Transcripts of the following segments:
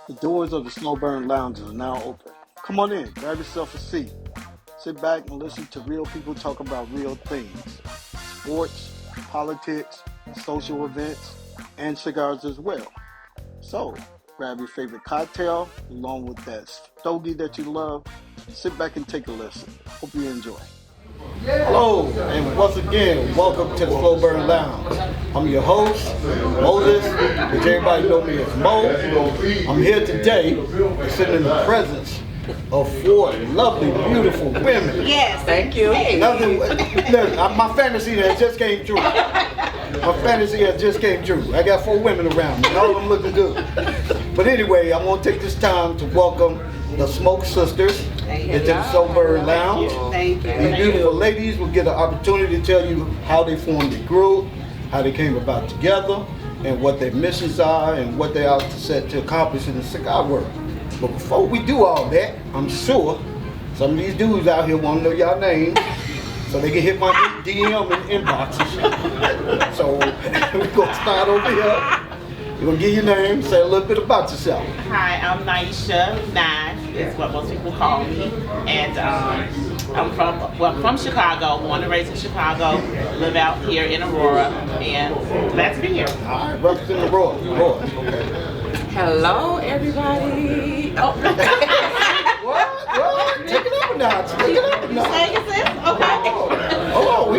The doors of the Snowburn Lounge are now open. Come on in, grab yourself a seat. Sit back and listen to real people talk about real things. Sports, politics, social events, and cigars as well. So, grab your favorite cocktail along with that stogie that you love. Sit back and take a listen. Hope you enjoy. Hello, and once again, welcome to the Snowburn Lounge. I'm your host, Moses, which everybody know me as Mo. I'm here today, sitting in the presence of four lovely, beautiful women. Yes, thank you. My fantasy has just came true. I got four women around me, and all of them looking good. But anyway, I want to take this time to welcome the Smoke Sisters into the Snowburn Lounge. Thank you. These beautiful ladies will get an opportunity to tell you how they formed the group, how they came about together, and what their missions are, and what they are set to accomplish in the cigar world. But before we do all that, I'm sure some of these dudes out here want to know y'all names, so they can hit my DM and inboxes. So we're going to start over here. You're going to give your name, say a little bit about yourself. Hi, I'm Naisha Nash, is what most people call me. And I'm from Chicago, born and raised in Chicago, live out here in Aurora, and glad to be here. All right, represent Aurora. Okay. Hello, everybody. What? Take it up a notch. Okay.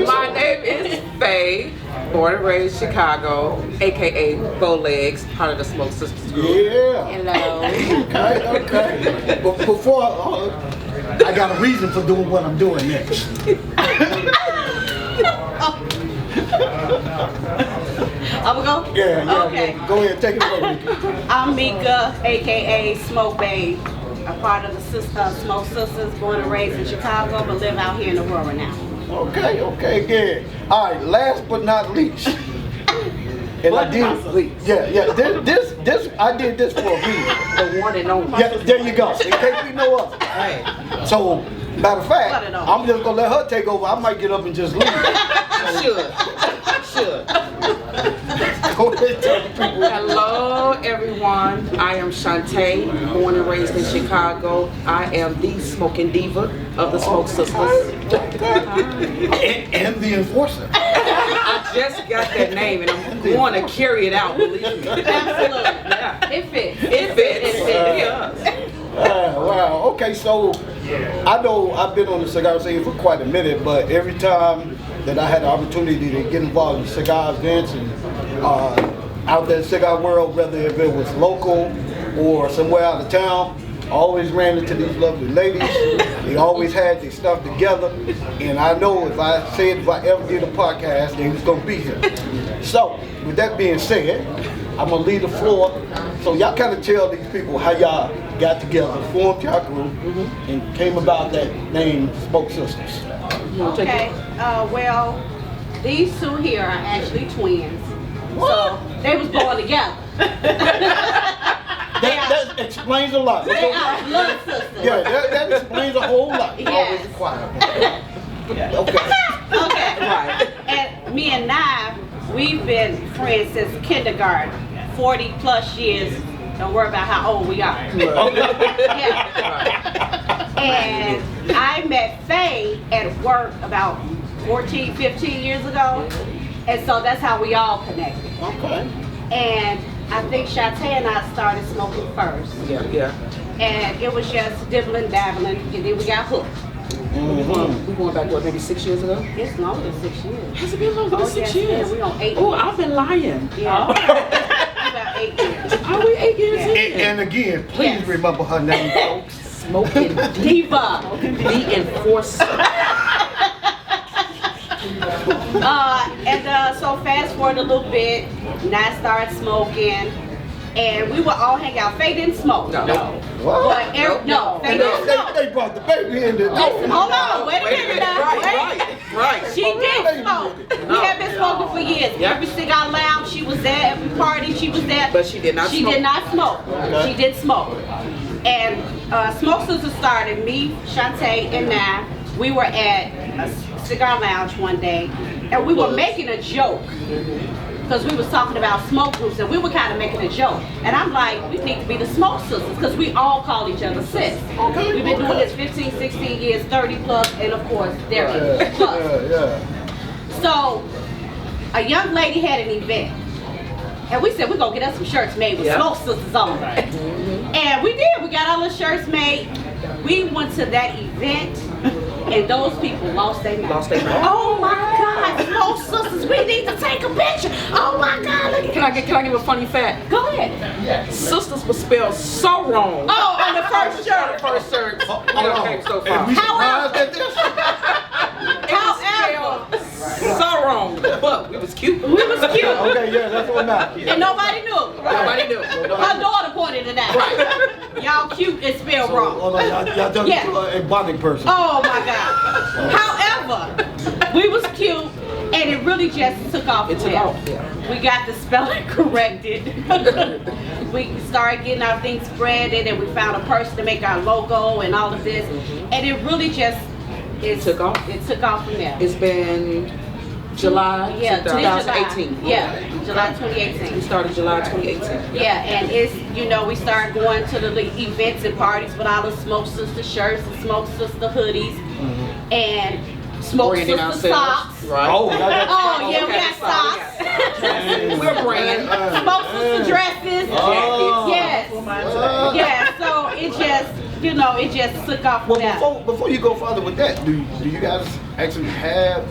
My name is Faye, born and raised Chicago, aka Bowlegs, part of the Smoke Sisters group. Yeah. Hello. Okay. But before, I got a reason for doing what I'm doing next. I'm gonna go? Yeah. Okay. Go ahead, take it away. I'm Mika, aka Smoke Babe. I'm part of the Smoke Sisters, born and raised in Chicago, but live out here in Aurora now. Okay, good. All right, last but not least. And I did, this I did this for a reason. The one and only. Yeah, there you go. In case we know of. So, matter of fact, I'm just gonna let her take over. I might get up and just leave. Should. Go ahead, tell the people. Hello, everyone. I am Shantae, born and raised in Chicago. I am the smoking diva of the Smoke Sisters. And the enforcer. I just got that name, and I'm going to carry it out, believe me. Absolutely. Yeah. It fits. It fits. Wow. Okay, so I know I've been on the cigar scene for quite a minute, but every time that I had the opportunity to get involved in cigar events and out there in the cigar world, whether if it was local or somewhere out of town, I always ran into these lovely ladies. They always had their stuff together, and I know if I ever did a podcast, they was gonna be here. So, with that being said, I'm gonna leave the floor. So y'all kind of tell these people how y'all got together, formed y'all group, and came about that name, Smoke Sisters. Okay, well, these two here are actually twins. What? So, they was born together. That explains a lot. They are blood sisters. Yeah, that explains a whole lot. Yes. Always quiet. Okay. Okay. Right. And me and Nav, we've been friends since kindergarten, 40 plus years. Don't worry about how old we are. Yeah. And I met Faye at work about 14, 15 years ago. And so that's how we all connected. Okay. And I think Shantae and I started smoking first. Yeah. And it was just dibbling, dabbling, and then we got hooked. We going back, what, maybe 6 years ago? It's longer than 6 years. Has it been longer than 6 years? Yeah, we on 8 Oh, years. I've been lying. Yeah. About 8 years. Are we 8 years in? And again, please Yes. remember her name, folks. Smoking Diva. the enforcer. So fast forward a little bit, and I started smoking, and we would all hang out. Faye didn't smoke. No. What? But Faye didn't smoke. They brought the baby in there. Listen, hold on, wait a minute now. Right. She did smoke. We had been smoking for years. Yeah. Every cigar lounge, she was there. Every party, she was there. But she did not She smoke. did not smoke. Okay. She did smoke. And Smoke Sisters started, me, Shantae, and Nav. We were at a cigar lounge one day, and we were making a joke. because we was talking about smoke groups and we were kind of making a joke. And I'm like, we need to be the smoke sisters because we all call each other sis. Okay. We've been doing this 15, 16 years, 30 plus, and of course, 30 plus. So, a young lady had an event. And we said, we're going to get us some shirts made with smoke sisters on. And we did. We got all the shirts made. We went to that event. And those people lost their mind. Oh my God, smoke sisters, we need to take a picture. Oh my God, look at Can I give a funny fact? Go ahead. Sisters was spelled so wrong. Oh, on the first shirt. First shirt. And we surprised at this? However, So wrong. But we was cute. we was cute. Okay, yeah, that's what matters. And nobody knew. Nobody knew. Her daughter pointed it out. Y'all cute and spelled wrong. Hold on, y'all done Yeah. to a bonding person. Oh my God. However, we was cute and it really just took off. It took there. off, yeah. We got the spelling corrected. We started getting our things spreaded and we found a person to make our logo and all of this. And it really just Took off? It took off from there. It's been July 2018. Yeah, July We 2018. started July 2018. Yeah, and it's, you know, we started going to the events and parties with all the Smoke Sister shirts and Smoke Sister hoodies and Smoke Branding Sister ourselves. socks. Right. Oh, y'all got Oh, yeah, we Okay, got socks. socks. We're brand. Smoke Sister dresses. Oh. Yes. Yeah, so it just, you know, it just took off from that. Well, before you go further with that, do you guys actually have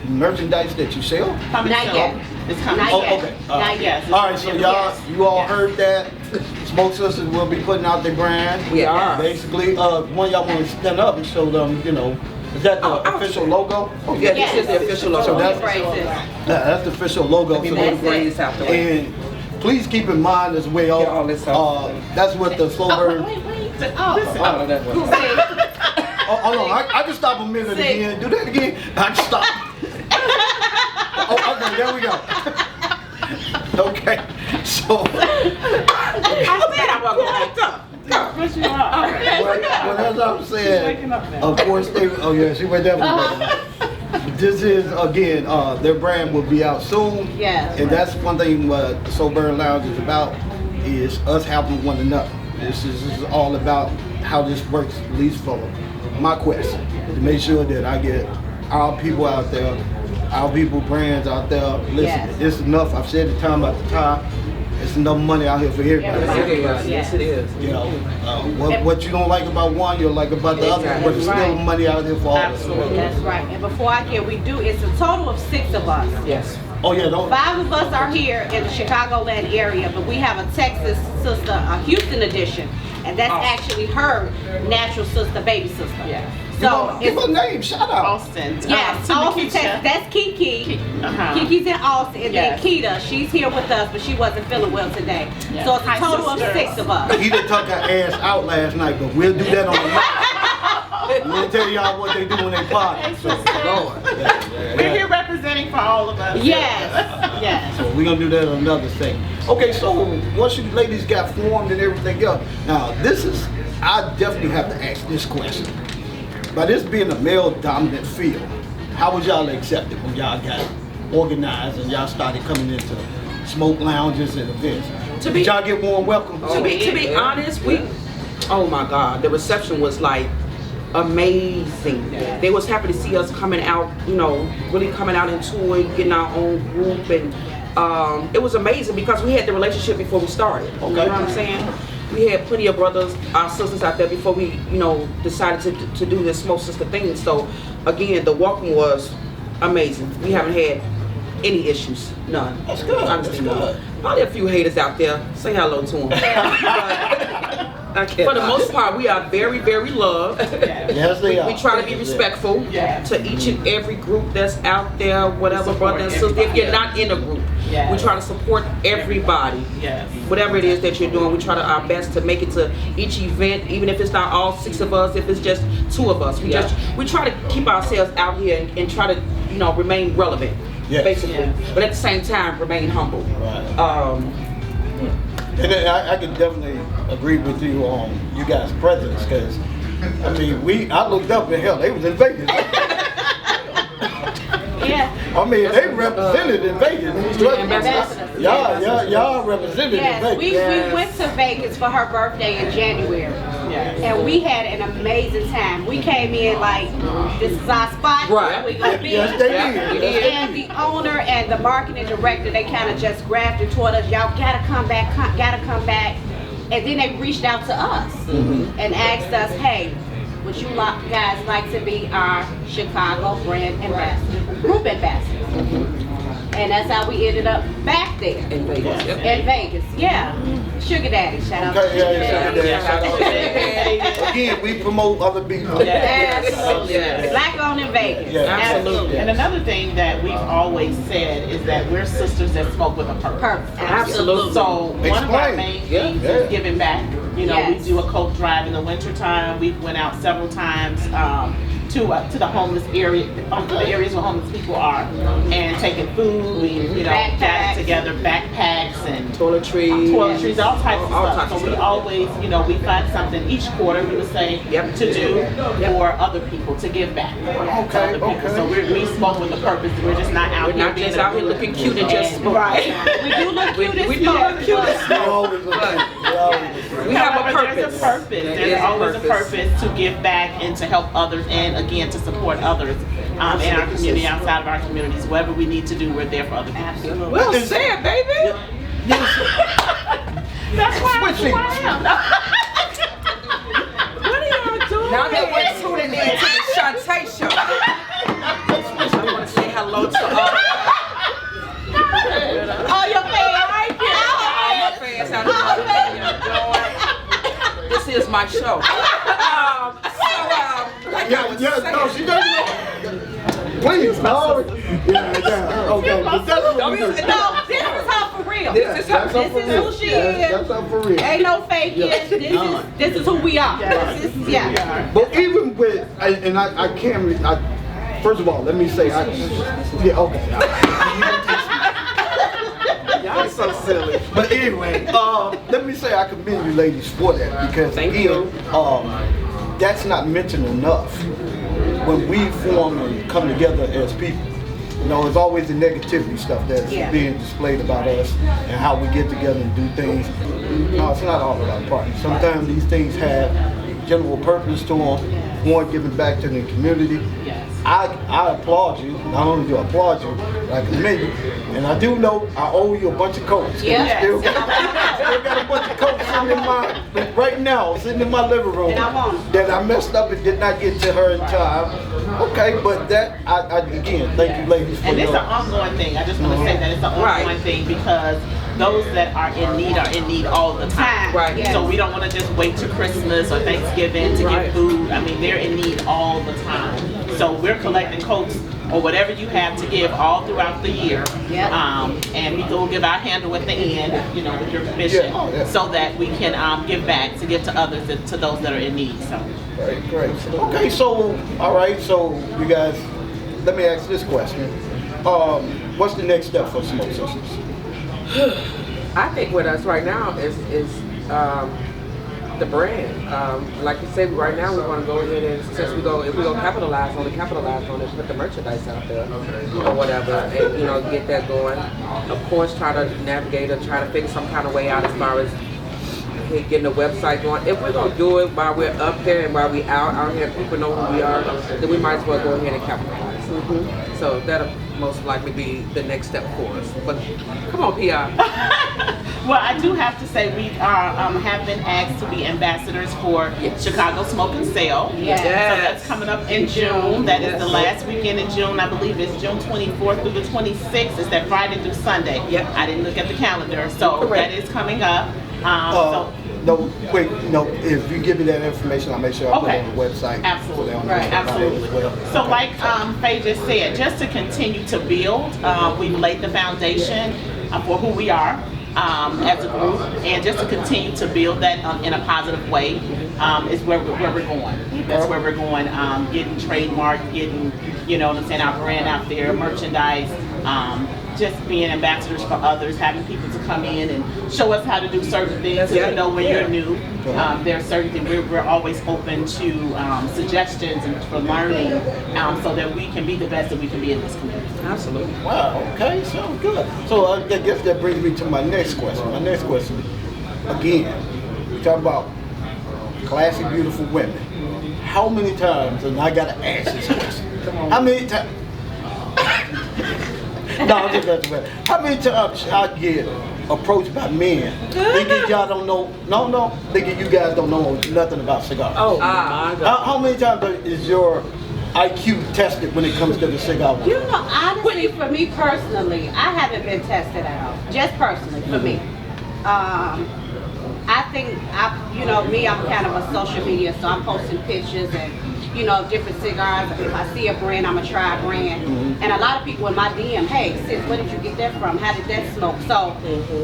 merchandise that you sell? Coming Not soon. yet. It's coming. Not Oh, yet. okay. Not yet. All right, so you all heard that. Smoke Sisters will be putting out their brand. We are. Basically, one of y'all want to stand up and show them, you know, is that the official logo? Oh, Yeah, this is the official logo. So that's the official logo. We So made That's the brains out the way. and please keep in mind as well, Yeah, all this stuff. that's what the slow Oh, burn. wait. Oh, that Who was. said? Oh, hold on, I can stop a minute Say- again. Do that again. I can stop. Oh, okay, there we go. Okay, so I said I wasn't going to talk. What you want? well, as I'm saying, waking up now. of course they. Oh yeah, she went definitely. This is again, their brand will be out soon. Yes. And that's one thing what the Soul Burn Lounge is about, is us helping one another. This is all about how this works, at least for my quest, to make sure that I get our people out there, our people brands out there. Listen, Yes. it's enough. I've said it time after time. It's enough money out here for everybody. Yes, it is. Yes, it is. You know, what you don't like about one, you'll like about the other, but there's still Right. money out there for all of us. Absolutely. That's right. And before I get, it's a total of 6 of us. Yes. Oh yeah, don't. 5 of us are here in the Chicagoland area, but we have a Texas sister, a Houston edition, and that's actually her natural sister, baby sister. Yeah. So Give it's her a name, shout out. Austin. yes, To Austin, Nikisha. Texas. That's Kiki. Uh-huh. Kiki's in Austin, and Yes. then Keita, she's here with us, but she wasn't feeling well today. Yes. So it's a Hi, total of sisters. 6 of us. He done took her ass out last night, but we'll do that on the mic. We'll tell y'all what they do when they party. So, Lord. We're here representing for all of us. Yes, yes. So we're gonna do that on another thing. Okay, so once you ladies got formed and everything else, now I definitely have to ask this question. By this being a male-dominant field, how was y'all accepted when y'all got organized and y'all started coming into smoke lounges and events? Did y'all get warm welcome? To be honest, oh my God, the reception was like amazing. They was happy to see us coming out, you know, really coming out into it, getting our own group, and it was amazing because we had the relationship before we started. You know what I'm saying? We had plenty of brothers, our sisters out there before we, you know, decided to do this Smoke Sister thing. So again, the welcome was amazing. We haven't had any issues, none. That's good. Honestly, That's good. none. Probably a few haters out there. Say hello to them. For the most part, we are very, very loved. Yes, they are. We try to be respectful to each and every group that's out there, whatever brother and sister. If you're not in a group, we try to support everybody. Yes. Whatever it is that you're doing, we try to our best to make it to each event, even if it's not all 6 of us, if it's just 2 of us. We try to keep ourselves out here and try to, you know, remain relevant, basically. But at the same time, remain humble. Right. And I can definitely agree with you on you guys' presence, because I mean I looked up and hell, they was in Vegas. Yeah, I mean, they represented in Vegas. Ambassadors. Y'all represented in Yes, Vegas. we went to Vegas for her birthday in January. Yes. And we had an amazing time. We came in like, this is our spot. Right. We gonna be. Yes, they did. And the owner and the marketing director, they kind of just grafted toward us. Y'all gotta come back, gotta come back. And then they reached out to us and asked us, hey, would you guys like to be our Chicago brand ambassador, group ambassador? And that's how we ended up back there. In Vegas. In Vegas, yeah. Sugar Daddy, shout out to Okay, Sugar yeah, Daddy. shout out to Vegas. Again, we promote other people. Absolutely. Yes. Black owned in Vegas. Yeah. Absolutely. And another thing that we've always said is that we're sisters that smoke with a purpose. Perfect. Absolutely. So one of our Explain. main things Yeah. is giving back. You know, Yes. we do a coat drive in the wintertime. We went out several times to the homeless area, to the areas where homeless people are, and taking food. We Backpacks. gathered together backpacks and Toiletries. all types of All stuff. types So of we stuff. always, we find something each quarter, we would say, Yep. to do Yep. for other people, to give back to Okay, other people. okay. So we smoke with a purpose. We're just not out We're here not being just out here looking cute and just right. We do look cute as We do look cute as They always look good. They always look good. We have a However, purpose. There's a purpose. There There's is a always a purpose. purpose to give back and to help others, and again to support others in our community, outside of our communities. Whatever we need to do, we're there for other people. Absolutely. Well said, baby. That's why I'm Switching. who I am. What are y'all doing? Now that we're tuning in to the Shantae show. I want to say hello to all Oh, your fans. my fans out there. This is my show. No, she doesn't. Please, no. Yeah. Okay, but that's what we do. No, this is her for real. This is That's her. her for This is real. who she That's is. her for real. Ain't no fake it. This is who we are. This is, yeah. But even with, and I can't, first of all, let me say, yeah, okay. Y'all so silly. But anyway, let me say I commend you ladies for that, because Thank again, you. that's not mentioned enough when we form and come together as people. There's always the negativity stuff that's being displayed about us and how we get together and do things. No, it's not all about parties. Sometimes these things have general purpose to them, one giving back to the community. Yes. I applaud you. Not only do I applaud you, but I commend you. And I do know I owe you a bunch of coats. Yeah. Still got a bunch of coats sitting in my living room And I want 'em. that I messed up and did not get to her in time. Okay, but that again, thank you ladies for And it's your an ongoing thing. I just want to say that it's an ongoing Right. thing, because those that are in need all the time. Right. Yes. So we don't want to just wait to Christmas or Thanksgiving to Right. get food. I mean, they're in need all the time. So we're collecting coats or whatever you have to give all throughout the year. Yep. And we will give our handle at the end, with your permission, Yeah. Oh, yeah. so that we can give back, to give to others, and to those that are in need. So. Great. Okay, so all right, so you guys, let me ask this question. What's the next step for Smoke Sisters? I think with us right now is the brand. Like you said, right now we want to go ahead and if we go capitalize on it, put the merchandise out there or whatever, and get that going. Of course, try to navigate or try to figure some kind of way out as far as getting the website going. If we're gonna do it while we're up there and while we out here, people know who we are, then we might as well go ahead and capitalize. So that'll most likely be the next step for us. But come on, PR. Well, I do have to say we are have been asked to be ambassadors for Chicago Smoke and Sale. Yes. So that's coming up in June. That is the last weekend in June. I believe it's June 24th through the 26th. It's that Friday through Sunday. Yep. I didn't look at the calendar, so Correct. that is coming up. If you give me that information, I'll make sure I put it on the website. Absolutely. So Right. they'll know about it Absolutely. as well. So like Faye just said, just to continue to build, we've laid the foundation for who we are as a group, and just to continue to build that in a positive way is where we're going. That's where we're going, getting trademarked, getting, our brand out there, merchandise, just being ambassadors for others, having people to come in and show us how to do certain things. You know, when you're new, there are certain things we're always open to suggestions and for learning, so that we can be the best that we can be in this community. Absolutely. Wow, okay, sounds good. So I guess that brings me to my next question. My next question, again, we talk about classy, beautiful women. How many times, and I gotta ask this question, how many times, no, I'm just messing with it. How many times I get approached by men thinking y'all don't know, thinking you guys don't know nothing about cigars? Oh, my God. How many times is your IQ tested when it comes to the cigar world? You know, honestly, for me personally, I haven't been tested at all. Just personally, for me. I think, you know, me, I'm kind of a social media, so I'm posting pictures and, you know, different cigars. If I see a brand, I'm going to try a brand. And a lot of people in my DM, hey, sis, where did you get that from? How did that smoke? So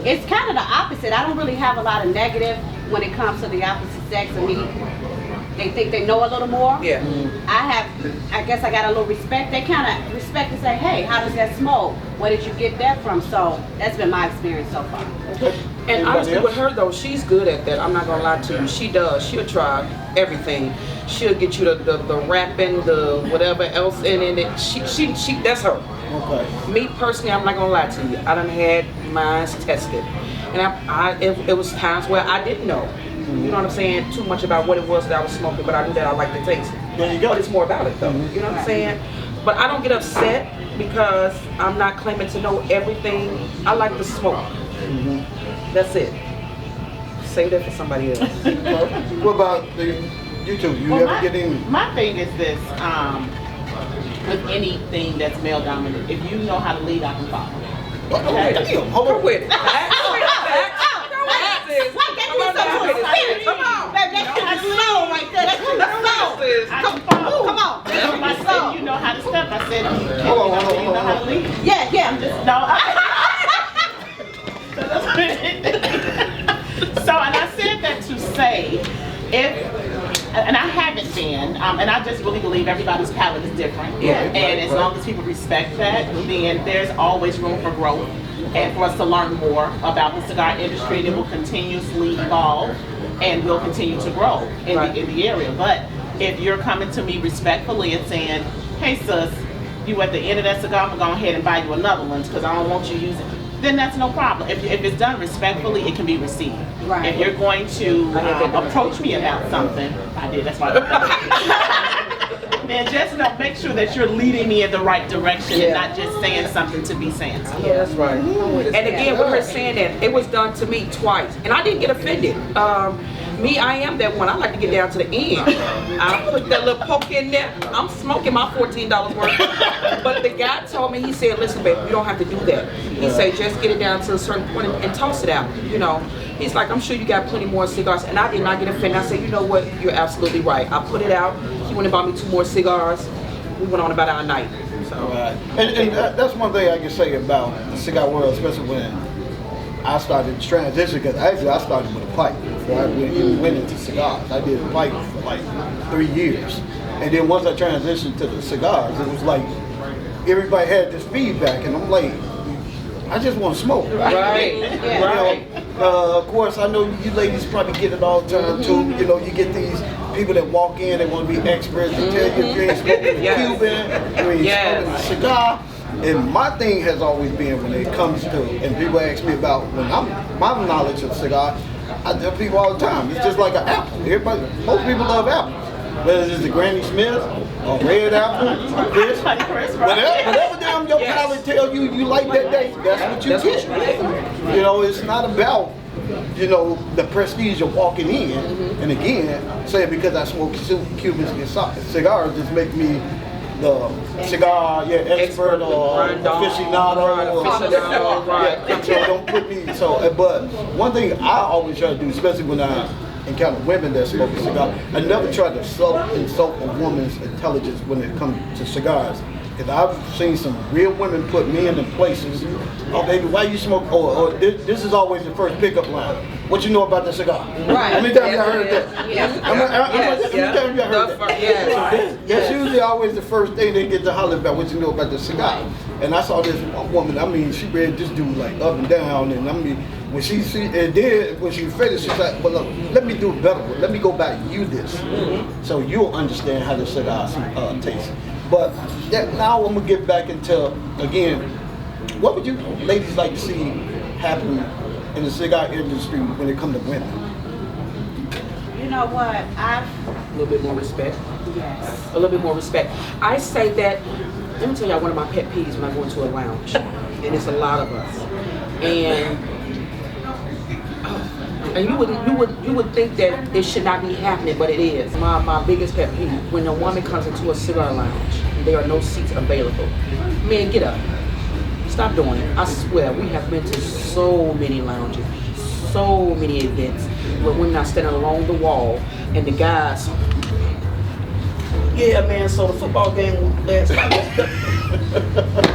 it's kind of the opposite. I don't really have a lot of negative when it comes to the opposite sex of me. They think they know a little more. Yeah. I guess I got a little respect. They kind of respect and say, hey, how does that smoke? Where did you get that from? So that's been my experience so far. And honestly, with her though, she's good at that. I'm not gonna lie to you. She does. She'll try everything. She'll get you the wrapping, the whatever else in it. She that's her. Okay. Me personally, I'm not gonna lie to you. I done had mine tested, and it was times where I didn't know. You know what I'm saying? Too much about what it was that I was smoking, but I knew that I liked the taste. There you go. But it's more about it though. You know what I'm saying? But I don't get upset because I'm not claiming to know everything. I like the smoke. That's it. Save that for somebody else. What about you two? You ever get in? My thing is this, with anything that's male dominant, if you know how to lead, I can follow. Damn, hold on. with it. Come on, baby, that's too slow right there. That's too slow. Come on. That's my son. You know how to step. I said, Hold on. you know how to lead. Yeah. I'm just, no. So, and I said that to say, and I haven't been, and I just really believe everybody's palate is different. Yeah. And as long as people respect that, then there's always room for growth and for us to learn more about the cigar industry. That will continuously evolve and will continue to grow in the area. But if you're coming to me respectfully and saying, hey sis, you at the end of that cigar, I'm gonna go ahead and buy you another one because I don't want you using, then that's no problem. If it's done respectfully, it can be received. Right. If you're going to approach me about something, I did, that's why then just make sure that you're leading me in the right direction and not just saying something to be saying something. Yeah, that's right. And again, with her saying that, it was done to me twice, and I didn't get offended. Me, I am that one. I like to get down to the end. I put that little poke in there. I'm smoking my $14 worth. But the guy told me, he said, listen, babe, you don't have to do that. He said, just get it down to a certain point and toss it out, you know. He's like, I'm sure you got plenty more cigars. And I did not get offended. I said, you know what, you're absolutely right. I put it out. He went and bought me 2 more cigars. We went on about our night. So. Right. And that's one thing I can say about the cigar world, especially when I started to transition, because actually I started with a pipe before I went into cigars. I did a pipe for like 3 years. And then once I transitioned to the cigars, it was like everybody had this feedback, and I'm like, I just want to smoke. Right. You know, of course, I know you ladies probably get it all the time too. You know, you get these people that walk in, they want to be experts and tell you if you ain't smoking a Cuban, you ain't smoking a cigar. And my thing has always been when it comes to, and people ask me about my knowledge of cigar, I tell people all the time, it's just like an apple. Most people love apples. Whether it's the Granny Smith, or red apple, or Chris, whatever damn your palate tell you like that day, that's what you get. You know, it's not about, you know, the prestige of walking in. And again, saying because I smoke Cuban cigars just make me the cigar expert or aficionado. So don't put me, but one thing I always try to do, especially when I encounter women that smoke a cigar, I never try to insult a woman's intelligence when it comes to cigars. Because I've seen some real women put men in places. Oh, baby, why you smoke? This is always the first pickup line. What you know about the cigar? Right. How many times y'all heard that? How many times y'all heard that? That's usually always the first thing they get to holler about, what you know about the cigar. And I saw this one woman, I mean, she read this dude like up and down, and I mean, when she when she finished, she's like, well, look, let me do it better. Let me go back and use this, so you'll understand how the cigar tastes. But now I'm gonna get back into, again, what would you ladies like to see happen in the cigar industry when it comes to women? You know what? A little bit more respect. Yes. A little bit more respect. I say that, let me tell y'all one of my pet peeves when I go into a lounge, and it's a lot of us. And you would think that it should not be happening, but it is. My biggest pet peeve, when a woman comes into a cigar lounge, there are no seats available. Man, get up. Stop doing it. I swear, we have been to so many lounges, so many events where women are standing along the wall and the guys, yeah, man, so the football game last night.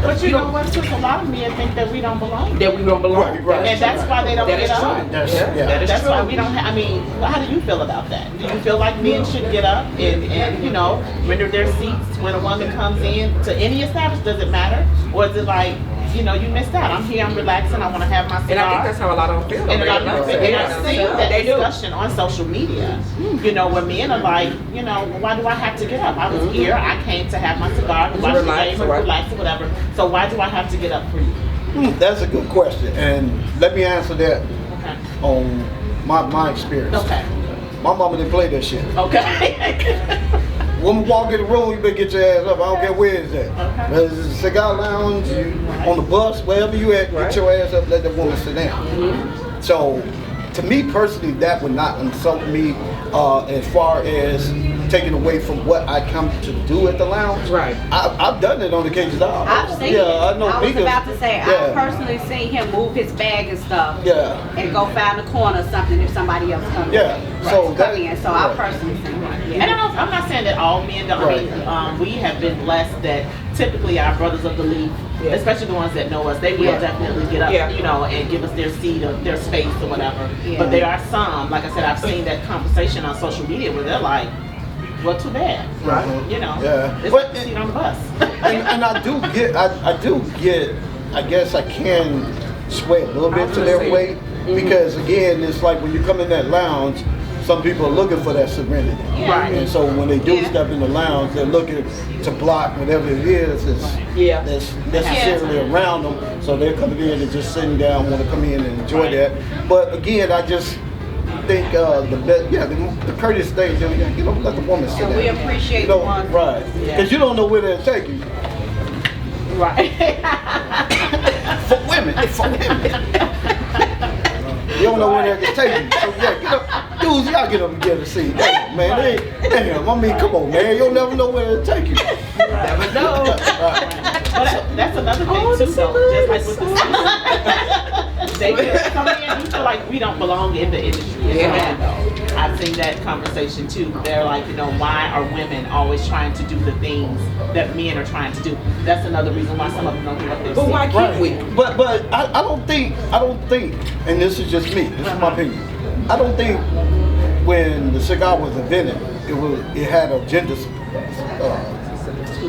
But you know what? Since a lot of men think that we don't belong. That we don't belong. Right. And that's why they don't That get is up. true. That's why we don't I mean, how do you feel about that? Do you feel like men should get up and you know, render their seats when a woman comes in to any establishment? Does it matter? Or is it like, you know, you missed out. I'm here, I'm relaxing, I want to have my cigar. And I think that's how a lot of them feel. And a lot of people think, and I've seen that They do. discussion on social media, you know, where men are like, you know, why do I have to get up? I was here, I came to have my cigar, to watch the game, or relax or whatever. So why do I have to get up for you? That's a good question, and let me answer that Okay. on my experience. Okay. My mama didn't play that shit. Okay. Woman walk in the room, you better get your ass up. I don't care where it's at. Okay. Whether it's a cigar lounge, on the bus, wherever you at, get your ass up, let the woman sit down. So, to me personally, that would not insult me as far as taking away from what I come to do at the lounge. Right. I've done it on occasions. I've seen it. I know. I was niggas- about to say, yeah. I've personally seen him move his bag and stuff. Yeah. And go find a corner or something if somebody else comes Yeah. in. So Come that- in. So right. I personally seen that. And Yeah. I'm not saying that all men don't. Right. I mean, we have been blessed that typically our brothers of the league, Yeah. especially the ones that know us, they will Yeah. definitely get up, Yeah. you know, and give us their seat or their space or whatever. Yeah. But there are some, like I said, I've seen that conversation on social media where they're like, well, too bad. Right. You know, Yeah. it's But- a seat on the bus. and I do get, I guess I can sway a little bit to their weight, because again, it's like when you come in that lounge, some people are looking for that serenity. Right. And so when they do Yeah. step in the lounge, they're looking to block whatever it is that's necessarily around them. So they're coming in and just sitting down, want to come in and enjoy Right. that. But again, I just think the courteous thing, you know, let the woman sit And down. we appreciate You know, the ones. right? Because you don't know where they'll take you. Right. For women, it's for women. You don't know where they're gonna take you. So yeah, get up. Dudes, y'all get up and get a seat. Damn, man, damn, I mean, come on, man. You'll never know where it'll take you. Never know. But that's another thing too, though. Just like with the they come in, you feel like we don't belong in the industry. Yeah. Though. I've seen that conversation too. They're like, you know, why are women always trying to do the things that men are trying to do? That's another reason why some of them don't give up their But seat. why can't we? But I don't think, and this is just me. This is my opinion. I don't think when the cigar was invented, it had a gender.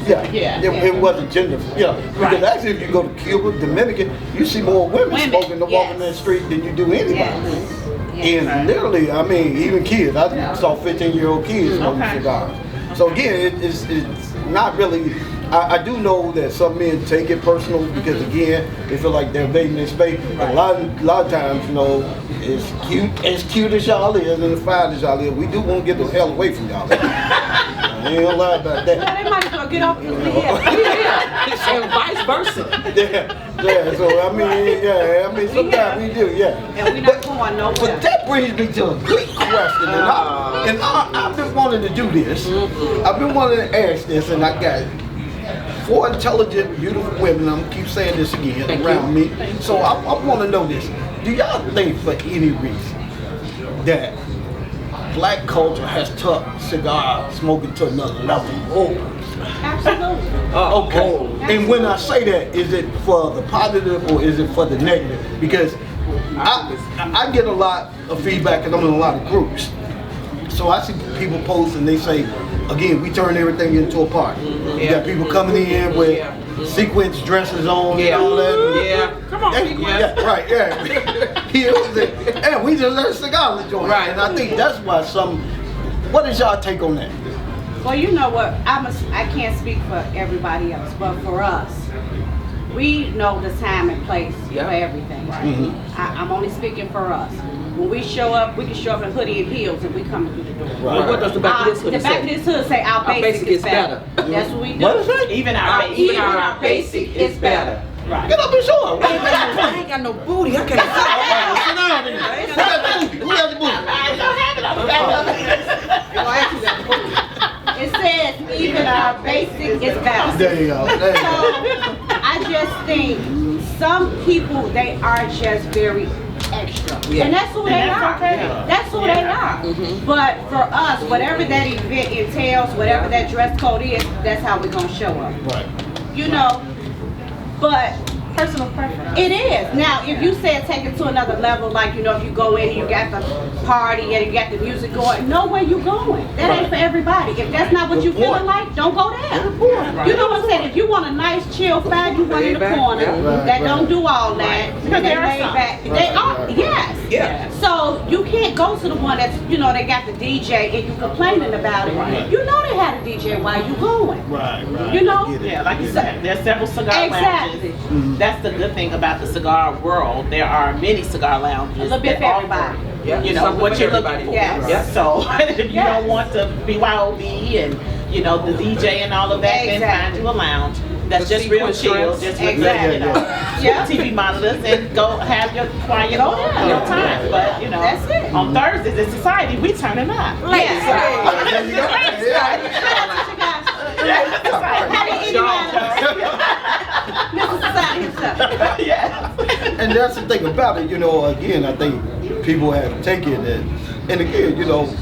It wasn't gender. Yeah, because actually, if you go to Cuba, Dominican, you see more women smoking the walking in the street than you do anybody. Yes. And literally, I mean, even kids. I saw 15-year-old kids smoking cigars. So again, it's not really. I do know that some men take it personal because again, they feel like they're invading their space. A lot of times, you know, as cute as y'all is and as fine as y'all is, we do want to get the hell away from y'all. I ain't gonna lie about that. They might as well get off the And vice versa. Yeah. So I mean, sometimes we do, yeah. And we're not going nowhere. But that brings me to a good question, and I've been wanting to do this. I've been wanting to ask this, and I got 4 intelligent, beautiful women. I'm gonna keep saying this again around me. So I want to know this: do y'all think, for any reason, that black culture has took cigar smoking to another level? Absolutely. Okay. And when I say that, is it for the positive or is it for the negative? Because I get a lot of feedback, and I'm in a lot of groups. So I see people post and they say, again, we turn everything into a party. You got people coming in with sequence dresses on Yeah. and all that. Yeah. Come on, And- sequence. yeah, right, yeah. Heels and we just let a cigar joint. Right. And I think that's why what is y'all take on that? Well, you know what? I can't speak for everybody else, but for us, we know the time and place Yeah. for everything. I'm only speaking for us. When we show up, we can show up in hoodie and heels and we coming through the door. Right. What does the back of this hoodie The back say? of this hood say our basic is better. That's what we do. What is that? Even Even our basic is better. Right. Get up and show up. I ain't got no booty. I can't. Sit down then. Who got the booty? Who got the booty? I don't have it on the back of it. It says even our basic is better. There you go. There you So go. I just think some people, they are just very extra. Yeah. And that's who they that's are. okay. That's who they are. But for us, whatever that event entails, whatever that dress code is, that's how we're going to show up. Right. You know, but Personal preference. it is. Now, if you say take it to another level, like, you know, if you go in and you got the party and you got the music going, know where you going. That ain't for everybody. If that's not what you feeling like, don't go there. You know what I'm saying? If you want a nice chill vibe, you want in the Laid back, corner yeah. that don't do all that. Because they laid back. They are, yes. Yeah. So you can't go to the one that's, you know, they got the DJ and you complaining about it. You know they had a DJ while you going. Right, right. You know? Get it. Yeah, like you said, there's several cigar Exactly. lounges. That's the good thing about the cigar world. There are many cigar lounges. A little bit that for everybody. offer, Yeah, you know, something what for you're everybody. looking for. Yes. Yeah. So if you Yes. don't want the BYOB and, you know, the DJ and all of that, then find you a lounge that's The just real sequence chill, dress. just with Exactly. you know, Yeah. TV monitors and go have your quiet Go there. your time. But, you know, That's it. on Thursdays in society, we turn it up. Yes. There you go. Yeah. How do you Mr. Society himself. Yes. And that's the thing about it, you know, again, I think people have taken it. And again, you know,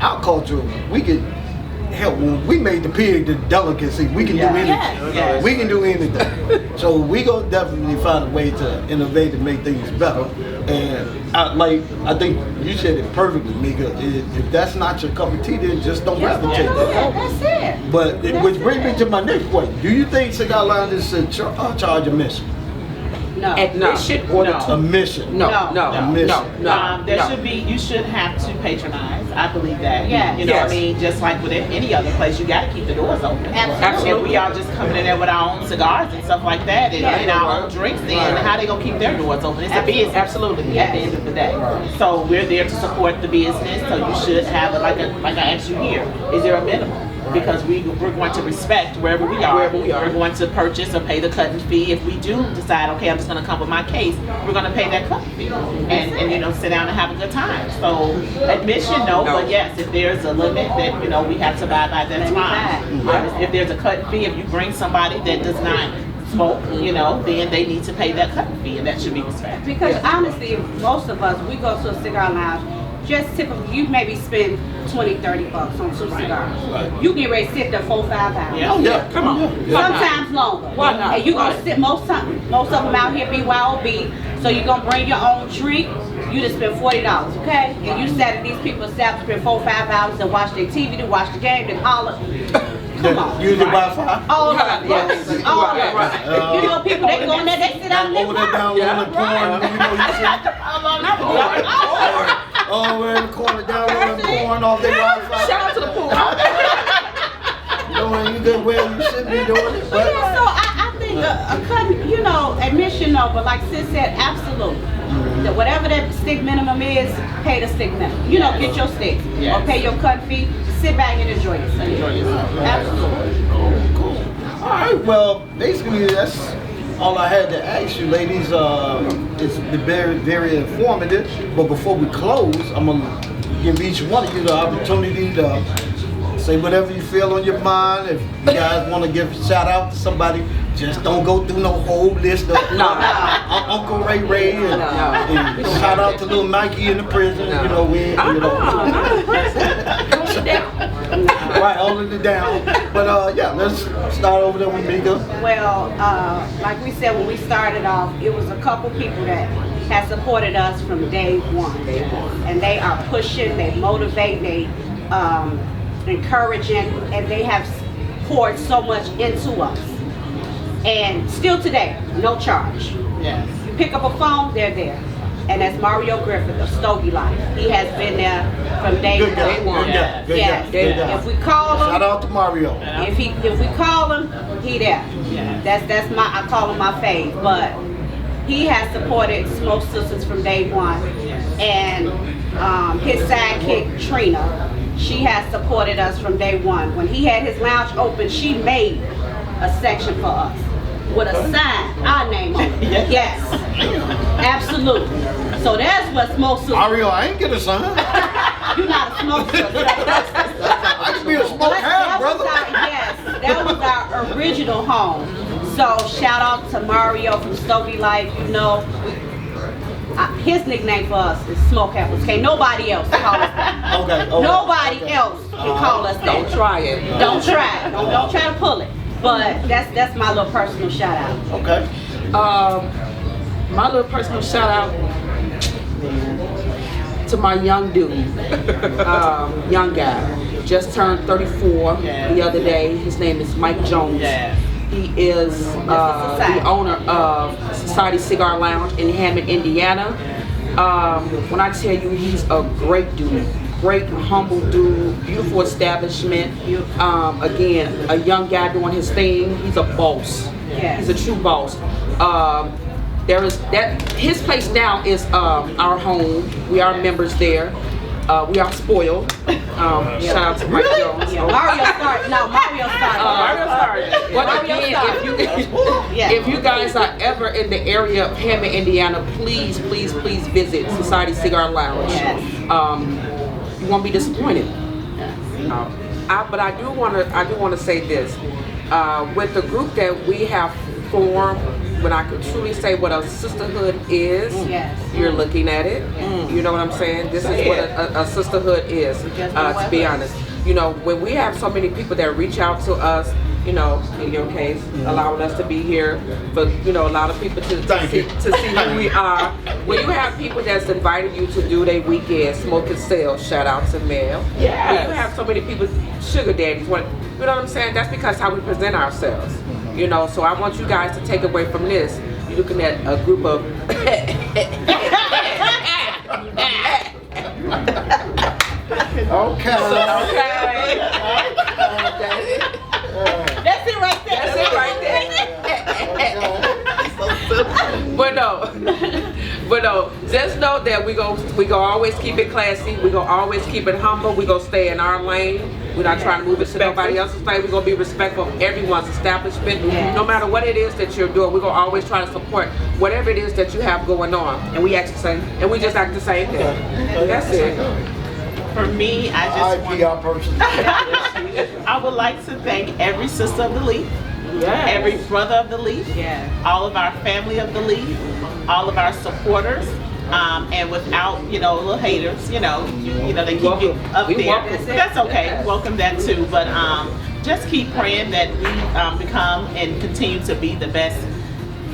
our culture, we can help. When we made the pig the delicacy, we can do anything. Yes. We can do anything. So we gonna definitely find a way to innovate and make things better. And I think you said it perfectly, Mika. If that's not your cup of tea, then just don't gravitate that. That's it. But which brings me to my next point. Do you think cigar lounges should charge admission? No. Admission or the No. Admission. No, No. no, no, Admission. no. There no. should be, you should have to patronize. I believe that. Yes. You know what I Yes. mean? Just like with any other place, you got to keep the doors open. Absolutely. And we all just coming in there with our own cigars and stuff like that and, Yeah. and our own drinks in. Right. How they going to keep their doors open? It's a Absolutely. business. Absolutely. At Yes. the end of the day. So we're there to support the business. So you should have it like I asked you here. Is there a minimum? Because we're going to respect wherever we are. Wherever we are. We're going to purchase or pay the cutting fee. If we do decide, okay, I'm just going to come with my case, we're going to pay that cutting fee and you know, sit down and have a good time. So admission, no, No. but yes, if there's a limit that, you know, we have to abide by, that's fine. If there's a cutting fee, if you bring somebody that does not smoke, you know, then they need to pay that cutting fee and that should be respected. Because honestly, most of us, we go to a cigar lounge, just typically, you maybe spend 20, 30 bucks on two cigars. Right. You get ready to sit there 4, 5 hours. Yeah. Yeah, Come on. Yeah. Sometimes longer. Why not? And you're gonna Right. sit most of them out here BYOB. So you're gonna bring your own drink. You just spend $40, okay? And you sat at these people's steps, spend 4, 5 hours to watch their TV, to watch the game, to holler. Come on. Use the Wi-Fi. All of it. Yes. All of it. Right. You know, people, they go in there, they sit down and they Over there work. downloading porn, you know, you see. Oh, we're in the corner downloading porn off their Wi-Fi. Shout out to the pool. Doing you good well, you shouldn't be doing it. But But yeah, so I think a cut, you know, admission no, but like Sis said, absolutely. That whatever that stick minimum is, pay the stick minimum. You know, get your sticks or pay your cut fee. Sit back and enjoy yourself. Absolutely. cool. All right, well, basically that's all I had to ask you, ladies. It's been very, very informative. But before we close, I'm gonna give each one of you the opportunity to say whatever you feel on your mind. If you guys want to give a shout out to somebody, just don't go through no whole list of Uncle Ray Ray and shout out to little Mikey in the prison. You know, we, you know. Right, holding it down. But yeah, let's start over there with Mika. Well, like we said when we started off, it was a couple people that have supported us from day one. And they are pushing, they motivate, they encouraging, and they have poured so much into us. And still today, no charge. Yes. You pick up a phone, they're there. And that's Mario Griffith of Stogie Life. He has been there from day Good guy. one. Good guy. Good Yes. guy. Good guy. If we call him, Shout out to Mario. if we call him, he there. Yeah. That's my, I call him my fave. But he has supported Smoke Sisters from day one. And his sidekick Trina, she has supported us from day one. When he had his lounge open, she made a section for us with a sign, our name on it. Yes, absolutely. So that's what Smoke Sisters. Mario, I ain't get a sign. You're not a smoke sister. I can be a smoke hound, brother. Yes, that was our original home. So shout out to Mario from Stogie Life. You know, his nickname for us is Smoke Apples. Can't nobody else call us that. Okay. Nobody else can call us that. Don't try it. Don't try it. Don't try to pull it. But that's my little personal shout out. Okay. My little personal shout out to my young dude, young guy, just turned 34 the other day. His name is Mike Jones. Yeah. He is the owner of Society Cigar Lounge in Hammond, Indiana. When I tell you, he's a great dude. Great, humble dude, beautiful establishment. Again, a young guy doing his thing. He's a boss. Yes. He's a true boss. There is that. His place now is our home. We are members there. We are spoiled. Shout out to Mike Jones. Yeah, Mario started. No, Mario started. Mario started. But Mario again, started. if you guys are ever in the area of Hammond, Indiana, please visit Society Cigar Lounge. Yes. You won't be disappointed. But I do want to say this: with the group that we have formed, when I could truly say what a sisterhood is, Yes. you're looking at it. You know what I'm saying? This is what a sisterhood is. To be honest, you know, when we have so many people that reach out to us, you know, in your case, allowing us to be here, but you know, a lot of people to see who we are. When you have people that's invited you to do their weekend smoke and sell, shout out to Mel. Yes. When you have so many people, sugar daddies, you know what I'm saying? That's because how we present ourselves. You know, so I want you guys to take away from this. You're looking at a group of Okay. That's it right there. That's it right there. But no, just know that we go always keep it classy. We gonna always keep it humble. We gonna stay in our lane. We're not trying to move it to nobody else's lane. We're gonna be respectful of everyone's establishment. No matter what it is that you're doing, we're gonna always try to support whatever it is that you have going on. And we act the same. And we just act the same thing. That's it. For me, I just want PR person. I would like to thank every sister of the Leaf, every brother of the Leaf, all of our family of the Leaf, all of our supporters, and without, you know, little haters, you know, they keep you up there. That's okay. Welcome that too. But just keep praying that we become and continue to be the best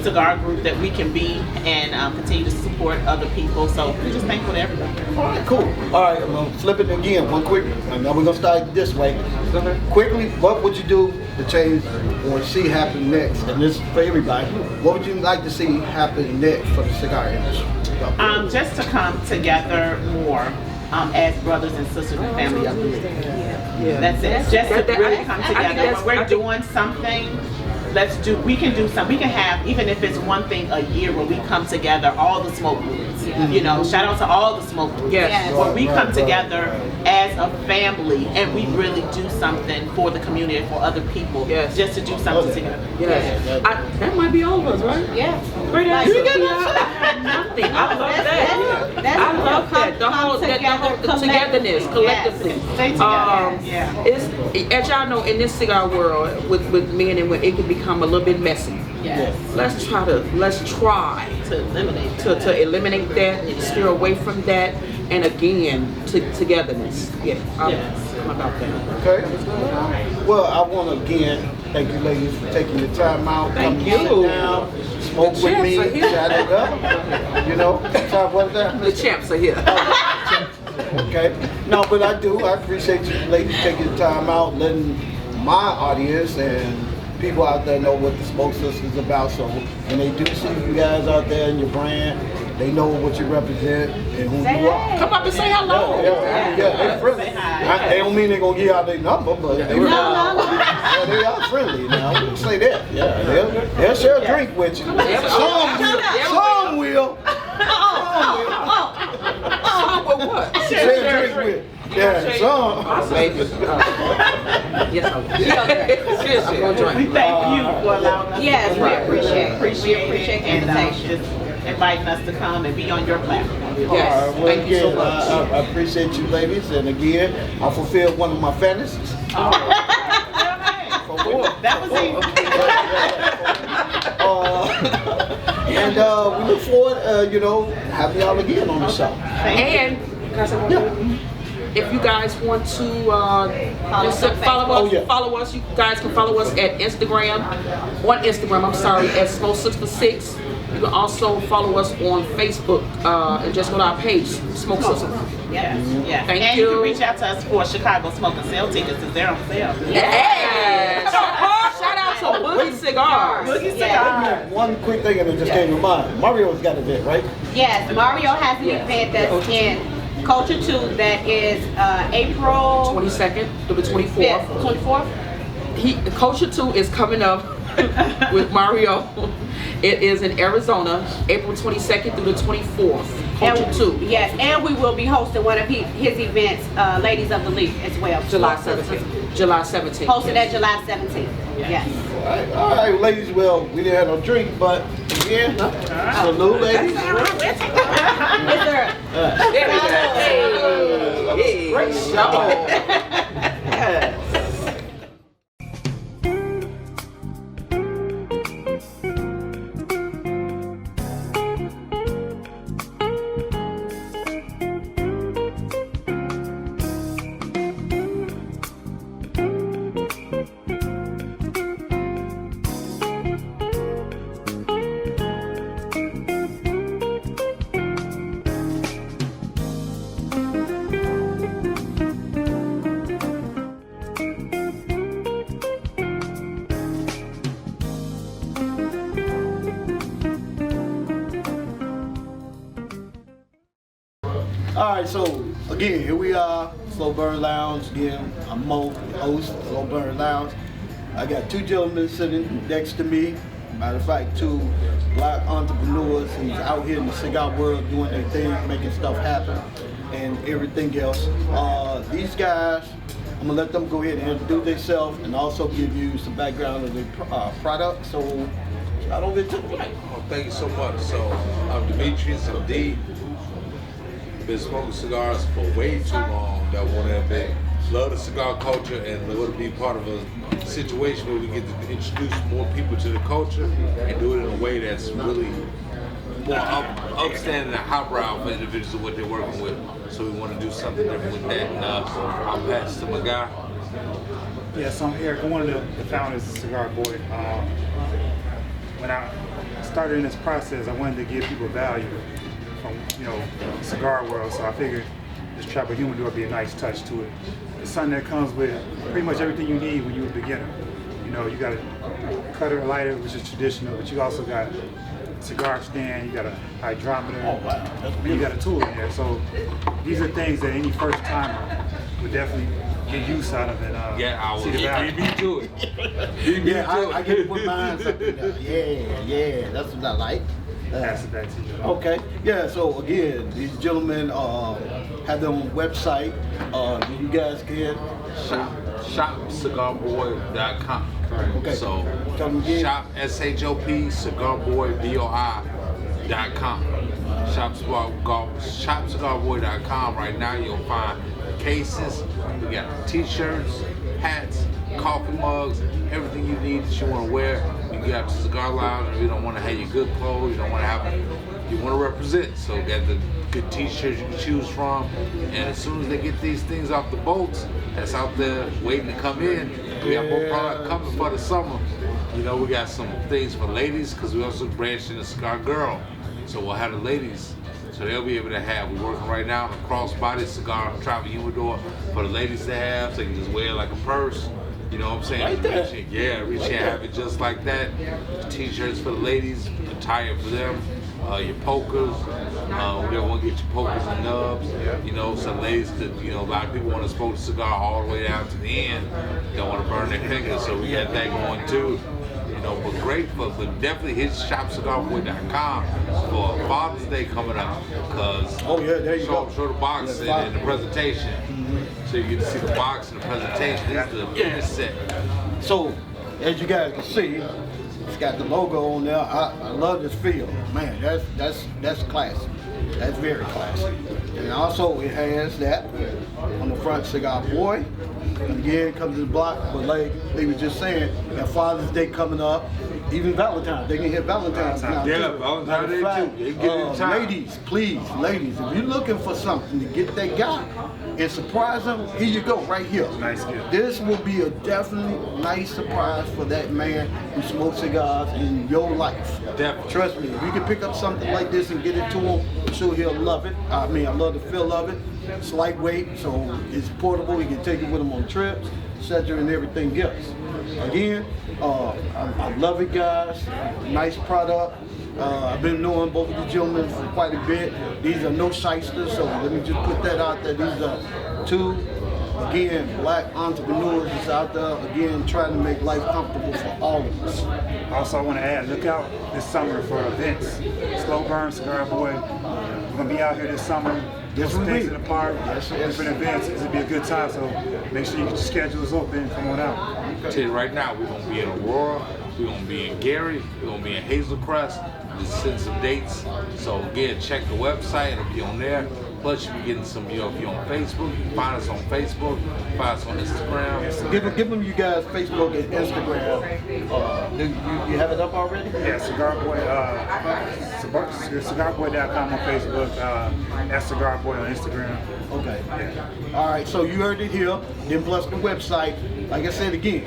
cigar group that we can be, and continue to support other people. So we're just thankful to everybody. All right, cool. All right, I'm gonna flip it again, one quick. And now we're gonna start this way. Quickly, what would you do to change or see happen next? And this is for everybody. What would you like to see happen next for the cigar industry? Just to come together more as brothers and sisters and family of the Leaf. That's it. Just to really come together. When we're doing something, we can do something. We can have, even if it's one thing a year where we come together, all the smoke groups. You know, shout out to all the smoke groups. Where we come together as a family and we really do something for the community and for other people. Just to do something together. That might be all of us, right? Yeah. Great answer. Nothing. I love that. I love that. The whole togetherness, collectively. Stay together. It's, as y'all know, in this cigar world, with men and women, it can become a little bit messy. Let's try to eliminate that, steer away from that, and again, togetherness. I'm about that. Okay. Well, I want to again thank you, ladies, for taking your time out. Thank Come you. sit down, smoke with me, chat it up. You know, so what's that? The champs are here. Okay. No, but I appreciate you ladies taking the time out, letting my audience and people out there know what the Smoke Sisters is about. So when they do see you guys out there in your brand, they know what you represent and who you are. Come up and say hello. Yeah, they're friendly. They don't mean they're gonna give out their number, but they No. yeah, they are friendly. Now I wouldn't say that. Yeah, they'll share a drink with you. Some will. Some will what? Share a drink with. Yeah, some. Baby. Yes, I'm gonna We drink. thank you for allowing us. Yes, we appreciate it. we appreciate the and, invitation. just inviting us to come and be on your platform. Yes, Well, thank you so again, much. I appreciate you ladies, and again, I fulfilled one of my fantasies. That was easy. And we look forward, having y'all again on the show. And can I say one more? If you guys want to just follow us, you guys can follow us at Instagram. On Instagram, I'm sorry, at Smoke646. You can also follow us on Facebook and just go to our page, Smoke Sisters. Yes, yes. Thank and you. you can reach out to us for Chicago Smoke and Sale tickets if they're on sale. Yeah! Shout out to Boogie Cigars. Boogie Yeah. Cigars. One quick thing that just came to mind. Mario's got an event, right? Yes, Mario has an event that's in Culture 2 that is April 22nd through the 24th. 5th, 24th. Culture 2 is coming up with Mario. It is in Arizona, April 22nd through the 24th. Culture 2. Yes, and we will be hosting one of his events, Ladies of the League, as well. July 17th. July 17th. Hosted at July 17th. Yes. All right, ladies. Well, we didn't have no drink, but again, salute, ladies. Yes, sir. Hey, great show. All right, so again, here we are, Slow Burn Lounge. Again, I'm Mo, the host of Slow Burn Lounge. I got two gentlemen sitting next to me. Matter of fact, two black entrepreneurs who's out here in the cigar world doing their thing, making stuff happen, and everything else. These guys, I'm gonna let them go ahead and introduce themselves and also give you some background of their product. So, I don't get to the mic. Oh, thank you so much. So, I'm Demetrius, I'm D. Been smoking cigars for way too long. That want to admit, love the cigar culture and want to be part of a situation where we get to introduce more people to the culture and do it in a way that's really more upstanding and highbrow for individuals of what they're working with. So we want to do something different with that. And I'll pass it to my guy. Yes, I'm Eric. I'm one of the founders of Cigar Boy. When I started in this process, I wanted to give people value from cigar world. So I figured this trapper humidor would be a nice touch to it. It's something that comes with pretty much everything you need when you're a beginner. You got a cutter, lighter, which is traditional, but you also got a cigar stand, you got a hydrometer, and you got a tool in there. So these are things that any first timer would definitely get use out of and see the value. Beat me to it. I get to put mine something down. Yeah, that's what I like. Pass it back to you. Okay, yeah, so again, these gentlemen have their own website. You guys can shopcigarboy.com. Okay. So Tell them again. shop shopcigarboy.com. Shopcigarboy.com. Right now you'll find cases, we got t-shirts, hats, coffee mugs, everything you need that you want to wear. You got the cigar lounge, if you don't want to have your good clothes, you don't want to have you want to represent. So we got the good t-shirts you can choose from. And as soon as they get these things off the boats that's out there waiting to come in, we got more product coming for the summer. We got some things for ladies because we also branched in the cigar girl. So we'll have the ladies. So they'll be able to have, we're working right now on a crossbody cigar travel humidor for the ladies to have, so they can just wear it like a purse. You know what I'm saying? Right there. Reach in, have it just like that. T-shirts for the ladies, attire for them. Your pokers, we want to get your pokers and nubs. You know, some ladies could, you know, a lot of people want to smoke the cigar all the way down to the end. Don't want to burn their fingers, so we got that going too. You know, but great, but definitely hit shopcigarboy.com for Father's Day coming up. Cause there you go. Show the box and the presentation. So you get to see the box and the presentation. This is the biggest set. So, as you guys can see, it's got the logo on there. I love this feel. Man, that's classy. That's very classy. And also it has that on the front, Cigar Boy. And again, it comes to the block, but like they were just saying, that Father's Day coming up, even Valentine's. They can hit Valentine's now too. Yeah, Valentine's Day too. They get it in time. Ladies, please, ladies, if you're looking for something to get that guy and surprise him, here you go, right here. Nice gift. This will be a definitely nice surprise for that man who smokes cigars in your life. Definitely. Trust me, if you can pick up something like this and get it to him, I'm sure he'll love it. I mean, I love the feel of it. It's lightweight, so it's portable. He can take it with him on trips, etc., and everything else. Again, I love it, guys. Nice product. I've been knowing both of the gentlemen for quite a bit. These are no shysters, so let me just put that out there. These are two, again, black entrepreneurs that's out there, again, trying to make life comfortable for all of us. Also, I want to add, look out this summer for events. Slow Burn, Cigar Boy. We're going to be out here this summer. Yes, Some we things will. in the park, Yes. different events. It's going to be a good time, so make sure you get your schedules open. Come on out. I tell you right now, we're going to be in Aurora, we're going to be in Gary, we're going to be in Hazel Crest. Just send some dates. So again, check the website, it'll be on there. Plus you'll be getting some, you know, if you're on Facebook, you can find us on Facebook, find us on Instagram. Give them you guys Facebook and Instagram. You have it up already? Yeah, Cigar Boy, cigarboy.com on Facebook, that's Cigar Boy on Instagram. Okay. All right, so you heard it here. Then plus the website. Like I said again,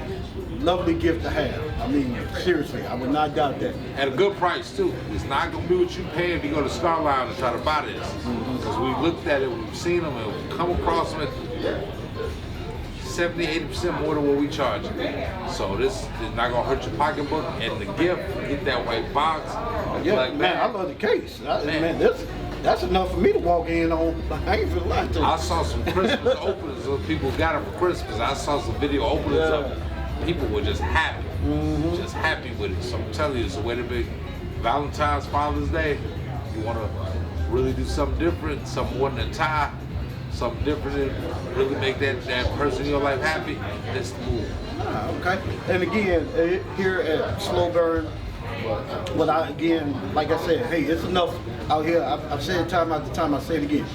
lovely gift to have. I mean, seriously, I would not doubt that. At a good price too. It's not gonna be what you pay if you go to Star Lounge and try to buy this. Because we've looked at it, we've seen them, and we've come across them at 70-80% more than what we charge. So this is not gonna hurt your pocketbook. And the gift, get that white box. Yeah, like man, that. I love the case. That's enough for me to walk in on. I ain't gonna lie to you. I saw some Christmas openings of people got it for Christmas. I saw some video openings of people were just happy. Just happy with it. So I'm telling you, it's a way to be Valentine's, Father's Day. You want to really do something different, something more than a tie, something different and really make that person in your life happy, that's the move. Okay. And again, here at Slow Burn, again, like I said, hey, it's enough out here. I've said it time after time, I say it again.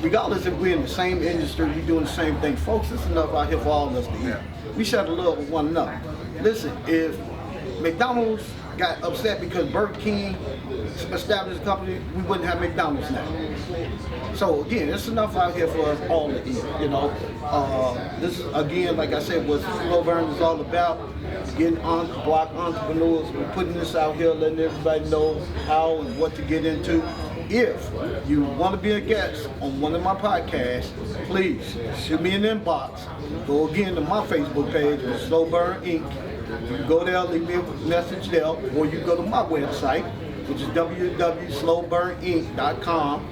Regardless if we're in the same industry, we're doing the same thing. Folks, it's enough out here for all of us to eat. We share the love with one another. Listen, if McDonald's got upset because Burger King established a company, we wouldn't have McDonald's now. So again, it's enough out here for us all to eat, you know. This is, again, like I said, what Slow Burn is all about. Getting on block entrepreneurs. We're putting this out here, letting everybody know how and what to get into. If you want to be a guest on one of my podcasts, please shoot me an inbox. Go again to my Facebook page, Slow Burn Inc. You can go there, leave me a message there, or you can go to my website, which is www.slowburninc.com.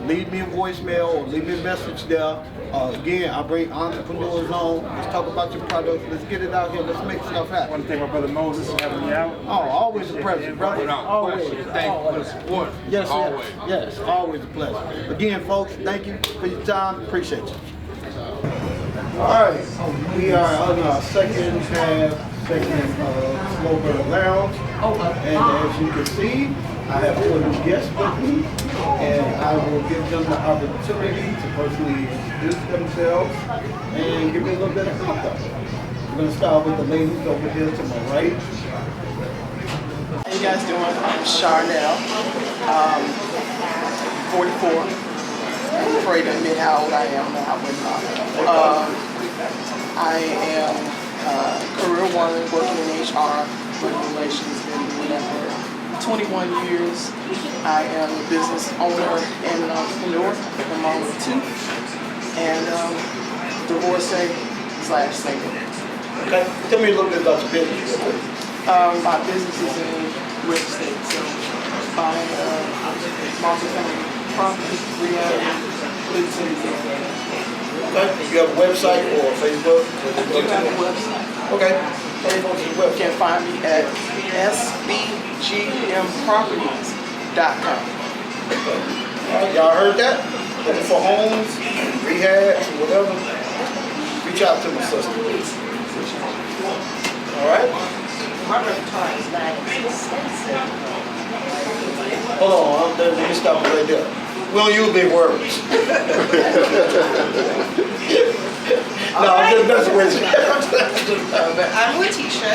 Leave me a voicemail or leave me a message there. Again, I bring entrepreneurs on. Let's talk about your products. Let's get it out here. Let's make stuff I want happen. to thank my brother Moses for having me out. Oh, always a pleasure, brother. Without Always. question, thank you for the support. Yes, Always. yes, always a pleasure. Again, folks, thank you for your time. Appreciate you. All right, we are on our second Slow Burn Lounge, and as you can see, I have 4 new guests with me, and I will give them the opportunity to personally introduce themselves and give me a little bit of context. We're going to start with the ladies over here to my right. How you guys doing? I'm Charnel, 44. I'm afraid to admit how old I am now, but I am a career woman working in HR, public relations, been doing that for 21 years. I am a business owner and an entrepreneur. I'm mom of 2, and divorcee / single. Okay. Tell me a little bit about your business. My business is in real estate, so buying multi-family property, rehabbing, leasing. Okay. You have a website or Facebook? I do have a website. Okay. You can find me at sbgmproperties.com. All right, y'all heard that? Looking for homes, rehabs, whatever. Reach out to my sister. All right? My repertoire is not extensive. Hold on, let me stop it right there. We don't use big words. No, I'm just messing with you. But I'm Letitia.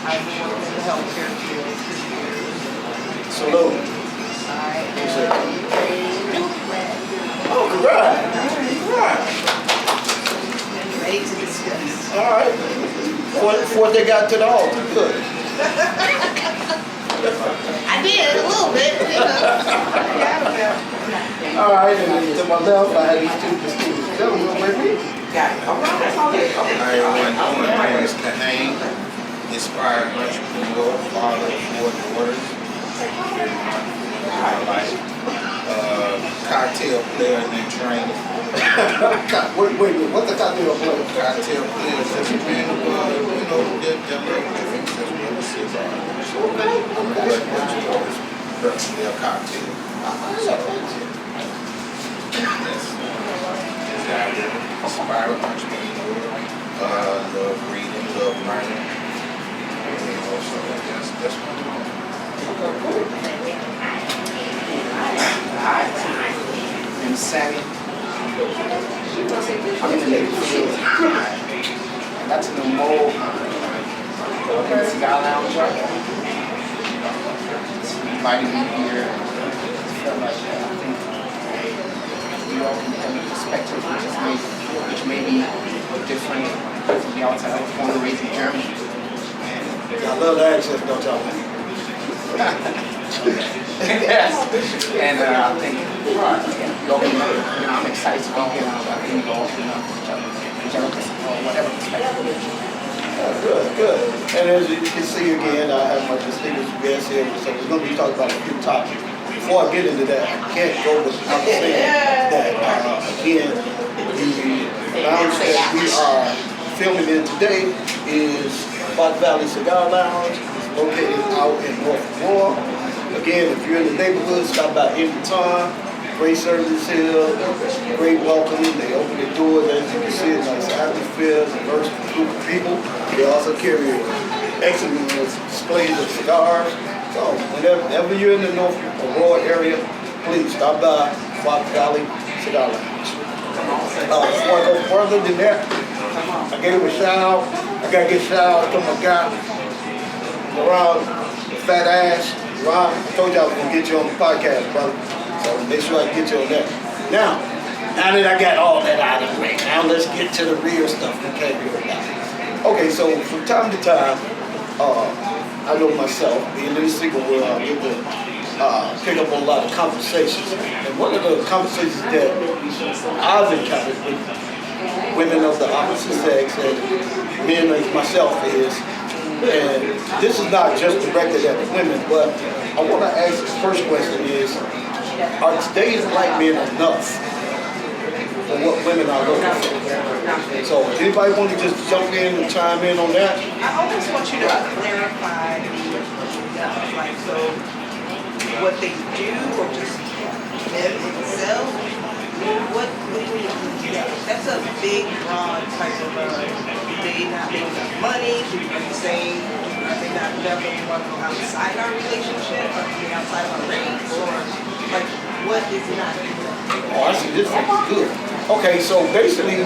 I've been working in the healthcare field for years. Salute. I am Oh, congrats. Congrats. ready to discuss. All right. Before they got to the altar, good. I did a little bit, you know. All right, and to my left, I had these two distinguished gentlemen with me. Got it. Hi everyone, my name is Haynes, inspired entrepreneur, father of 4 daughters, here in my life, cocktail player and trainer. Wait, what's the cocktail player? Cocktail player is just a man who, they're different, just what it says on it. They're a cocktail. Inspired entrepreneur, love reading, love learning. So that's what I'm Sammy. I'm in the native field. I got to know Mo in the Cigar Lounge. He invited me here. I felt like I think we all can have a perspective which may be different from the outside. I was born and raised in Germany. I love the accent, don't y'all? Yes. And I think we all can, I'm excited to be here. I think we all can whatever perspective. Good. And as you can see again, I have my distinguished guests here, so we're going to be talking about a few topics. Before I get into that, I can't go without saying that, again, the lounge that we are filming in today is Bot Valley Cigar Lounge. It's located out in North Aurora. Again, if you're in the neighborhood, stop by anytime. Great service here, great welcome. They open their doors, as you can see, a nice atmosphere, diverse group of people. They also carry excellent displays of cigars. So whenever you're in the North Aurora area, please stop by Bot Valley Cigar Lounge. Before I go further than that, I gave a shout out. I gotta get a shout out to my guy, Ron, the fat ass. Ron, I told you I was gonna get you on the podcast, brother. So make sure I get you on that. Now that I got all that out of the way, now let's get to the real stuff we came here about. Okay, so from time to time, I know myself, being in the single world, I get to pick up on a lot of conversations. And one of the conversations that I've encountered with women of the opposite sex and men like myself is, and this is not just directed at the women, but I want to ask the first question is, are today's black men enough for what women are looking for? So anybody want to just jump in and chime in on that? I always want you to clarify so what they do or just them themselves. What do you mean? That's a big, broad type of, do they not make enough money? Are you saying, are they not definitely want to go outside our relationship or outside of our race? Or, like, what is not enough? Oh, I see, this is good. Okay, so basically,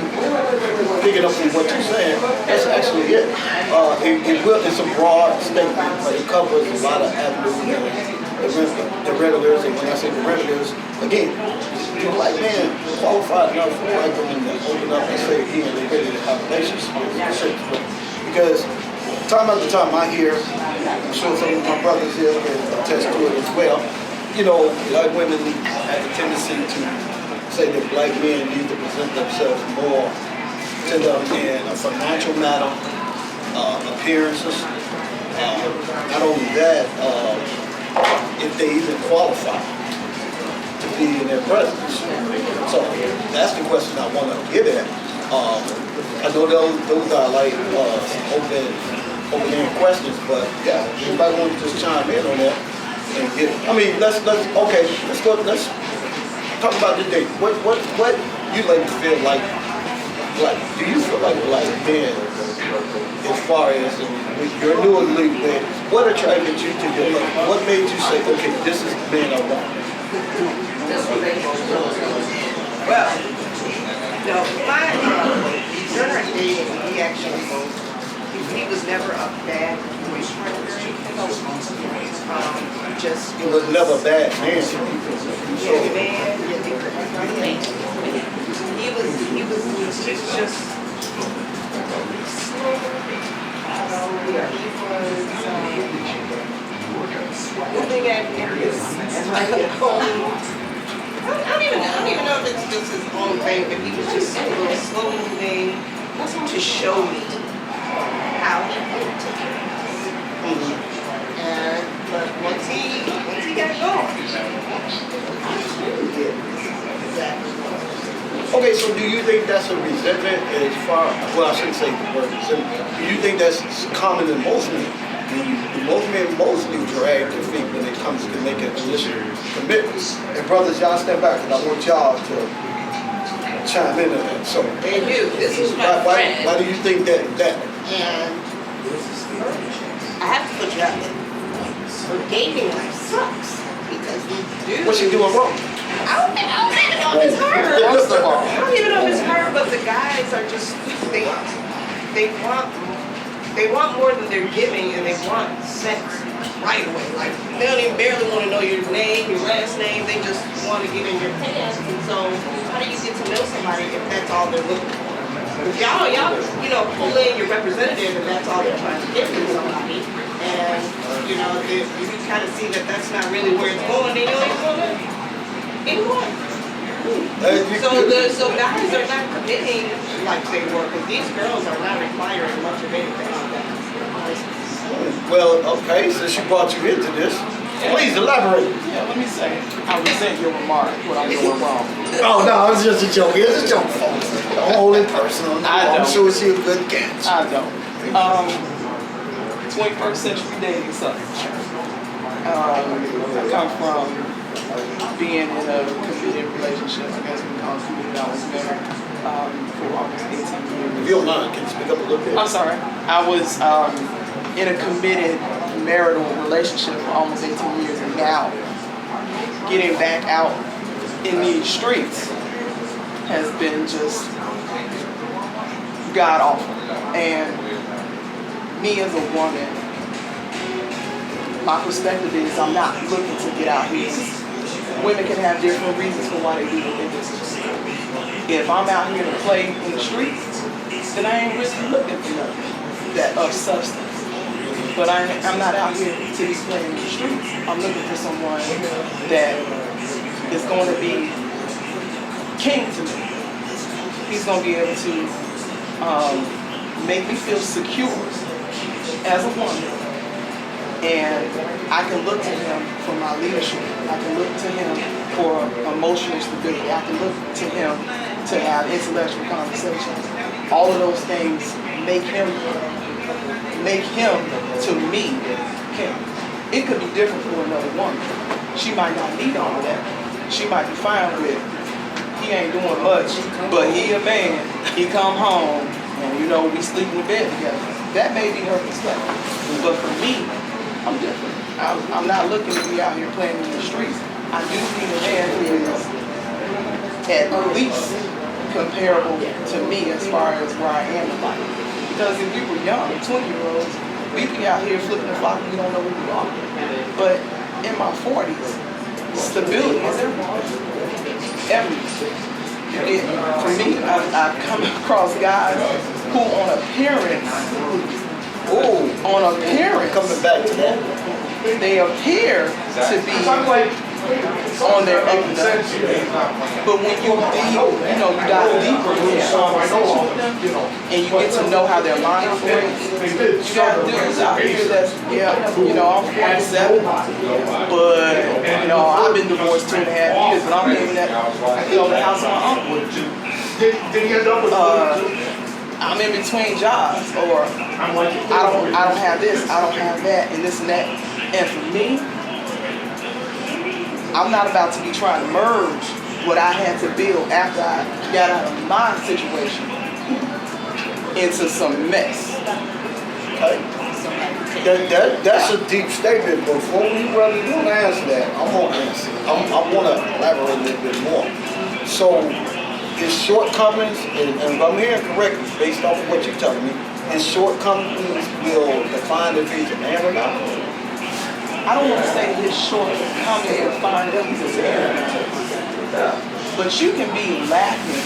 picking up on what you're saying, that's actually it. It's a broad statement, but it covers a lot of avenues. The regulars, and when I say the regulars, again, the black man qualified enough for white women to open up and say again they're ready to have relationships. Because time after time I hear, I'm sure some of my brothers here can attest to it as well, you know, black women have a tendency to say that black men need to present themselves more to them in a financial matter, appearances. Not only that, if they even qualify to be in their presence. So that's the question I want to get at. I know those are like open-ended questions, but yeah, anybody want to just chime in on that and get? I mean, let's go. Let's talk about the date. What you like to feel like? Do you feel like men, as far as with your newlywed, what attracted you to your love? What made you say, okay, this is the man I want? Well, no, my during our dating, he actually he was never a bad boyfriend or anything. Just He was never a bad man. he was just looking at his like own. I don't even know if it's just his own thing, but he was just a little slow moving to show me how he looked. And but once he got going, exactly. Okay, so do you think that's a resentment as far, well, I shouldn't say the word resentment. Do you think that's common in most men? Most men mostly drag their feet when it comes to making initial commitments. And brothers, y'all step back, and I want y'all to chime in on that. So, Hey, this is my friend. why do you think that? And I have to put you out there. So dating life sucks because these dudes. What's she doing wrong? I don't even know if it's her. First of all, I don't even know if it's her, but the guys are just they want more than they're giving, and they want sex right away. Like they don't even barely want to know your name, your last name. They just want to get in your pants. And so, how do you get to know somebody if that's all they're looking for? If y'all, pull in your representative, and that's all they're trying to get from somebody, and if you kind of see that that's not really where it's going, then you don't even want to anyone. So guys are not committing like they were, because these girls are not requiring much of anything. well, okay, since she brought you into this, please elaborate. Yeah, let me say, I resent your remark, what I'm doing wrong. Oh, no, it was just a joke. It's a joke, folks. Don't hold it personal. I'm sure she a good catch. I don't. 21st century dating sucks. I come from being in a committed relationship. I guess we call it committed. I was married for almost 18 years. If you don't mind, can you speak up a little bit? I'm sorry. I was in a committed marital relationship for almost 18 years, and now getting back out in these streets has been just god awful. And me as a woman, my perspective is I'm not looking to get out here. Women can have different reasons for why they do what they do. If I'm out here to play in the streets, then I ain't really looking for nothing that of substance. But I'm not out here to be playing in the streets. I'm looking for someone that is going to be king to me. He's going to be able to make me feel secure as a woman. And I can look to him for my leadership. I can look to him for emotional stability. I can look to him to have intellectual conversations. All of those things make him to me king. It could be different for another woman. She might not need all of that. She might be fine with he ain't doing much, but he a man. He come home and we sleep in bed together. That may be her perspective. But for me, I'm different. I'm not looking to be out here playing in the streets. I do need a man who is at least comparable to me as far as where I am in life. Because if we were young, 20-year-olds, we'd be out here flipping the flock and we don't know who we are. But in my 40s, stability is everything. For me, I've come across guys who on appearance, coming back to that, they appear to be on their up and down. But when you dive deeper in the conversation with them, and you get to know how their mind operates, you got dudes out here that's, I'm 47, but, I've been divorced 2.5 years, but I'm living at, the house of my uncle. I'm in between jobs, or I don't have this, I don't have that, and this and that. And for me, I'm not about to be trying to merge what I had to build after I got out of my situation into some mess. Okay? That's a deep statement. Before we really want to answer that, I'm going to answer. I want to elaborate a little bit more. So, his shortcomings, and if I'm hearing correctly, based off of what you're telling me, his shortcomings will define if he's a man or not? I don't want to say his shortcomings define if he's a man. But you can be lacking,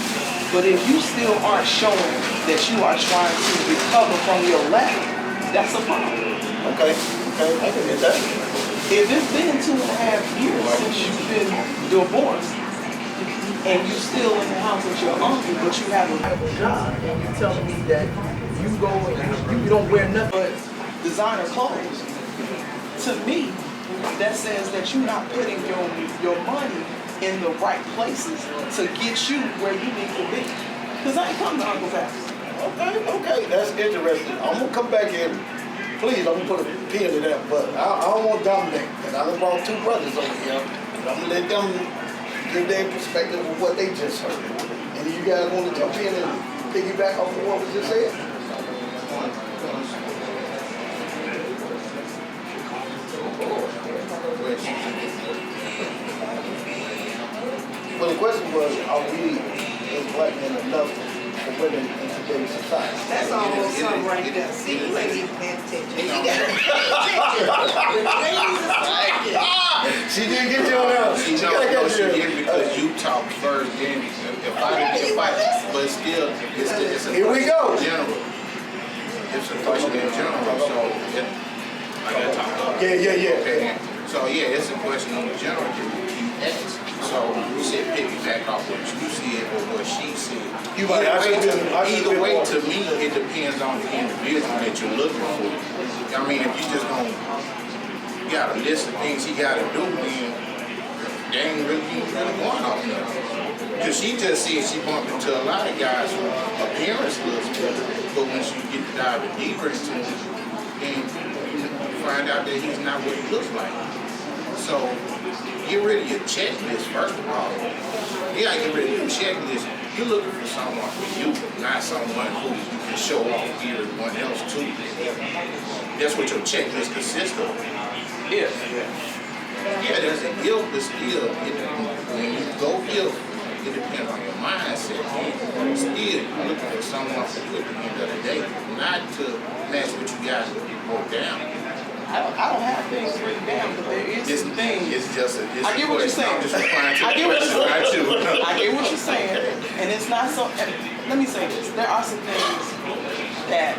but if you still aren't showing that you are trying to recover from your lack, that's a problem. Okay, I can get that. If it's been 2.5 years since you've been divorced, and you're still in the house with your uncle, but you have a job, and you're telling me that you go and you don't wear nothing but designer clothes, to me, that says that you're not putting your money in the right places to get you where you need to be. Because I ain't come to Uncle's house. Okay, that's interesting. I'm going to come back in. Please, I'm going to put a pin in that, but I don't want to dominate. And I brought 2 brothers over here. I'm going to let them give their perspective of what they just heard. And you guys want to jump in and piggyback off of what was just said? Well, the question was, are we as black men enough for women in today's society? That's almost something right there. See, you ain't even paying attention. You gotta pay attention. She didn't get you on that. She did because you talked first, then if I but still, it's a Here we go. in general. It's a question in general, so I gotta talk. Yeah. Okay. So it's a question in general you ask. So you said piggyback off what you said or what she said. Either way, to me, it depends on the individual that you're looking for. I mean, if you just you got a list of things he got to do, then they ain't really going off nothing. Because she just said she bumped into a lot of guys who appearance looks better, but when she get to diving deeper into it, then you find out that he's not what he looks like. So get rid of your checklist first of all. You gotta get rid of your checklist. You're looking for someone for you, not someone who you can show off everyone else to. That's what your checklist consists of. Yeah, there's an ill, but still, when you go ill, it depends on your mindset. And still, you're looking for someone for you at the end of the day, not to match what you guys wrote down. I don't have things written down, but there is some things. I get what you're saying. I get what you're saying. And it's not so. Let me say this: there are some things that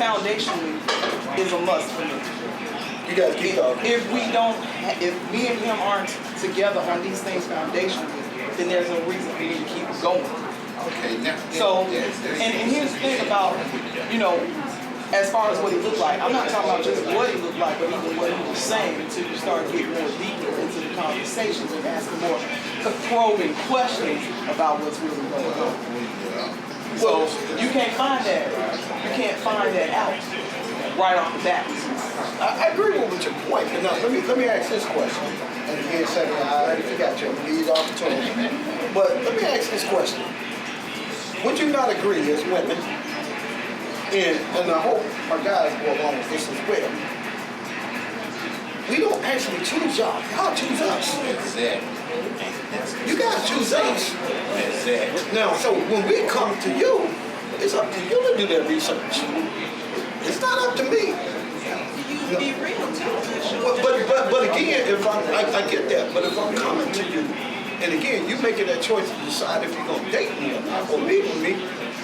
foundationally is a must for me. You guys keep talking. If me and him aren't together on these things foundationally, then there's no reason for me to keep going. Okay, now. So, and here's the thing about, as far as what he looked like, I'm not talking about just what he looked like, but even what he was saying until you start getting more deeper into the conversations and asking more probing questions about what's really going on. So you can't find that. You can't find that out right off the bat. I agree with your point, but now let me ask this question. And again, second, I already forgot you. These opportunities. But let me ask this question. Would you not agree as women? And I hope our guys go along with this as well. We don't actually choose y'all. Y'all choose us. Exactly. You guys choose us. Exactly. Now, so when we come to you, it's up to you to do that research. It's not up to me. You be real too. But again, if I get that. But if I'm coming to you, and again, you making that choice to decide if you're gonna date me or not, or meet with me.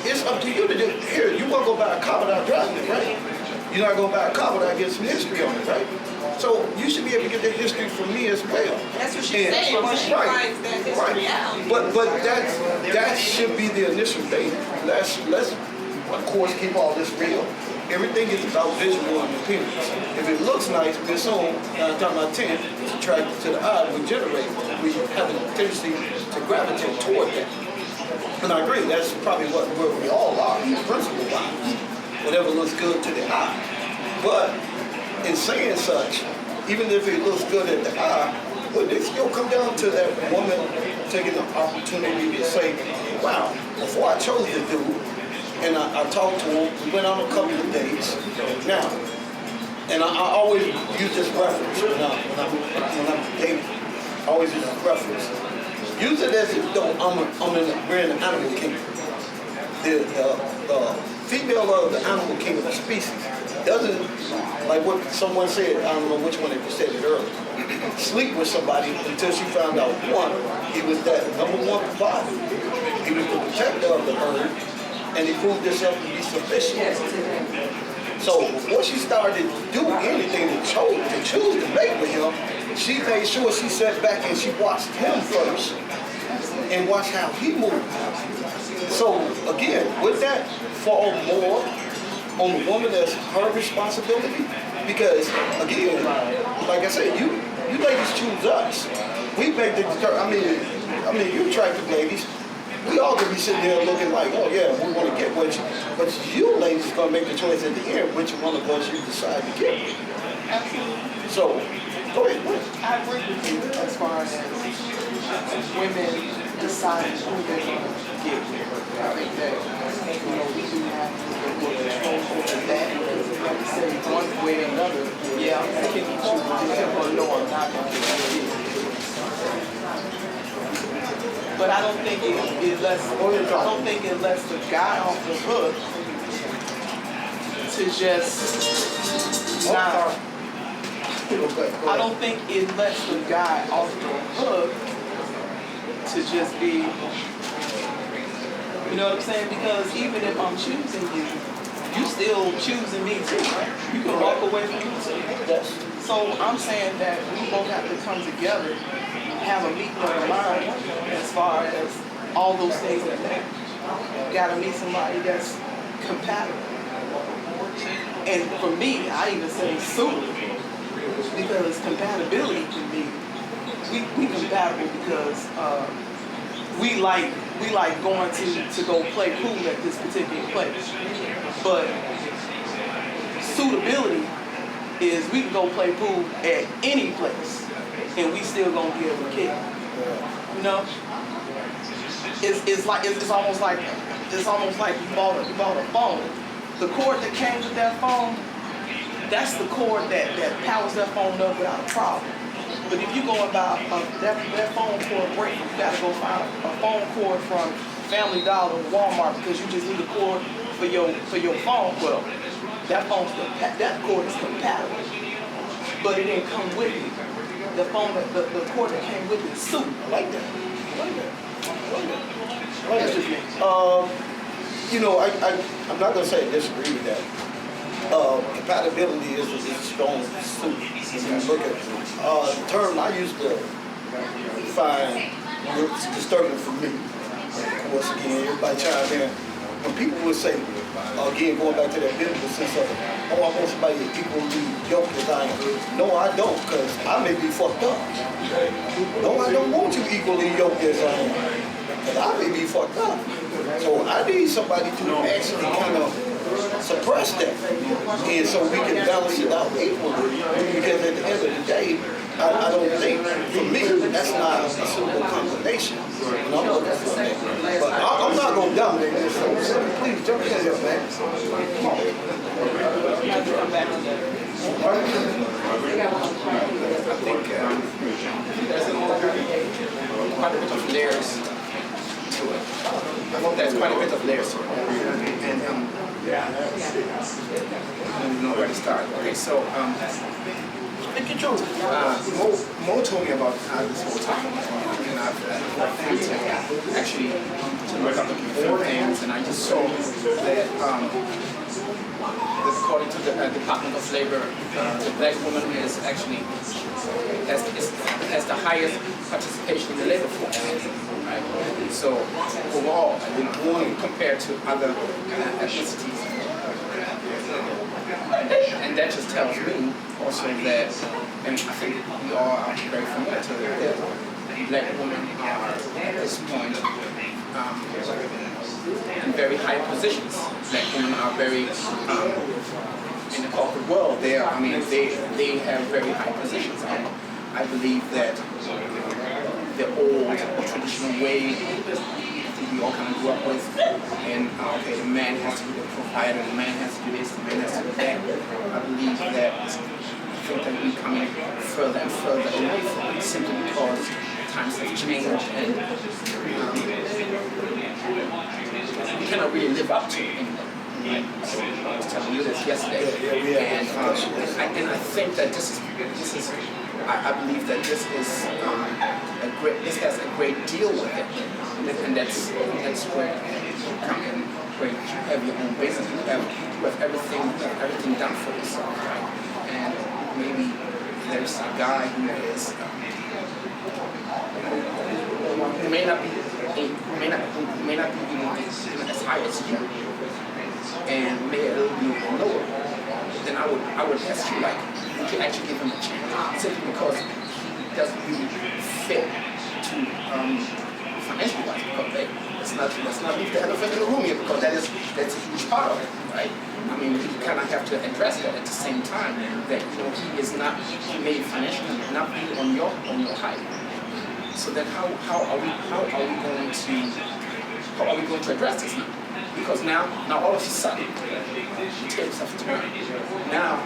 It's up to you to do. Here, you want to go buy a car without driving it, right? You're not gonna buy a car without getting some history on it, right? So you should be able to get the history from me as well. That's what she's saying, when she finds that history out. But that should be the initial thing. Let's of course keep all this real. Everything is about visual and appearance. If it looks nice, we assume, I'm talking about 10, it's attracted to the eye, we generate, we have a tendency to gravitate toward that. And I agree, that's probably where we all are, principle-wise. Whatever looks good to the eye. But in saying such, even if it looks good at the eye, but it still come down to that woman taking the opportunity to say, wow, before I chose the dude, and I talked to him, we went on a couple of dates. Now, and I always use this reference when I'm dating. I always use this reference. Use it as if though we're in the animal kingdom. The female of the animal kingdom species doesn't, like what someone said, I don't know which one they said it earlier, sleep with somebody until she found out, one, he was that number one provider. He was the protector of the herd, and he proved himself to be sufficient. So before she started to do anything to choose to mate with him, she made sure she sat back and she watched him first and watched how he moved. So again, would that fall more on the woman as her responsibility? Because again, like I said, you ladies choose us. We make the I mean, you attractive ladies. We all could be sitting there looking like, oh yeah, we want to get with you. But you ladies are going to make the choice at the end which one of us you decide to get with. Absolutely. So, go ahead. I agree with you as far as women deciding who they're going to get with. I think that, we do have to get more control over that. Like you say, one way or another, yeah, I'm picking you to or no, I'm not going to get you. But I don't think it lets the guy off the hook to just not. I don't think it lets the guy off the hook to just be, you know what I'm saying? Because even if I'm choosing you, you still choosing me too, right? You can walk away from me too. So I'm saying that we both have to come together, have a meeting of the mind as far as all those things that matter. You gotta meet somebody that's compatible. And for me, I even say suitable, because compatibility can be, we compatible because we like going to go play pool at this particular place. But suitability is we can go play pool at any place and we still gonna be able to kick. You know? It's almost like you bought a phone. The cord that came with that phone, that's the cord that powers that phone up without a problem. But if you go about that phone cord break, you gotta go find a phone cord from Family Dollar or Walmart because you just need a cord for your phone. Well, that cord is compatible, but it didn't come with it. The cord that came with it suit. I like that. That's just me. I'm not gonna say I disagree with that. Compatibility is a strong suit. When you look at the term I used to find disturbing for me. Of course, again, everybody chimed in. When people would say, again, going back to that biblical sense of, oh, I want somebody equally yoked as I am. No, I don't, because I may be fucked up. No, I don't want you equally yoked as I am, because I may be fucked up. So I need somebody to actually kind of suppress that, and so we can balance it out equally. Because at the end of the day, I don't think, for me, that's not a suitable combination when I'm looking for that. But I'm not going to dominate this, so please jump in here, man. Come on. I think there's quite a bit of layers to it. I think there's quite a bit of layers to it. And I don't know where to start. Okay, so Mo told me about this whole time, and I've actually to work on looking for things, and I just saw that according to the Department of Labor, the black woman is actually has the highest participation in the labor force. Right? So overall, compared to other ethnicities, and that just tells me also that, and I think we all are very familiar to it, that black women are at this point in very high positions. Black women are very in the corporate world. They have very high positions. I believe that the old traditional way we all kind of grew up with, and okay, the man has to be the provider, the man has to do this, the man has to do that. I believe that I think that we're coming further and further away from it simply because times have changed and we cannot really live up to it anymore. Right? So I was telling you this yesterday, and I think that this is I believe that this is this has a great deal with it, and that's where you come in, where you have your own business, you have everything done for yourself, right? And maybe there's a guy who is who may not be even as high as you, and may a little bit lower. Then I would ask you, like, would you actually give him a chance simply because he doesn't really fit to financial wise, because let's not leave the elephant in the room here, because that's a huge part of it, right? I mean, you kind of have to address that at the same time, that he may financially not be on your height. So then how are we going to address this now? Because now all of a sudden the tables have turned. Now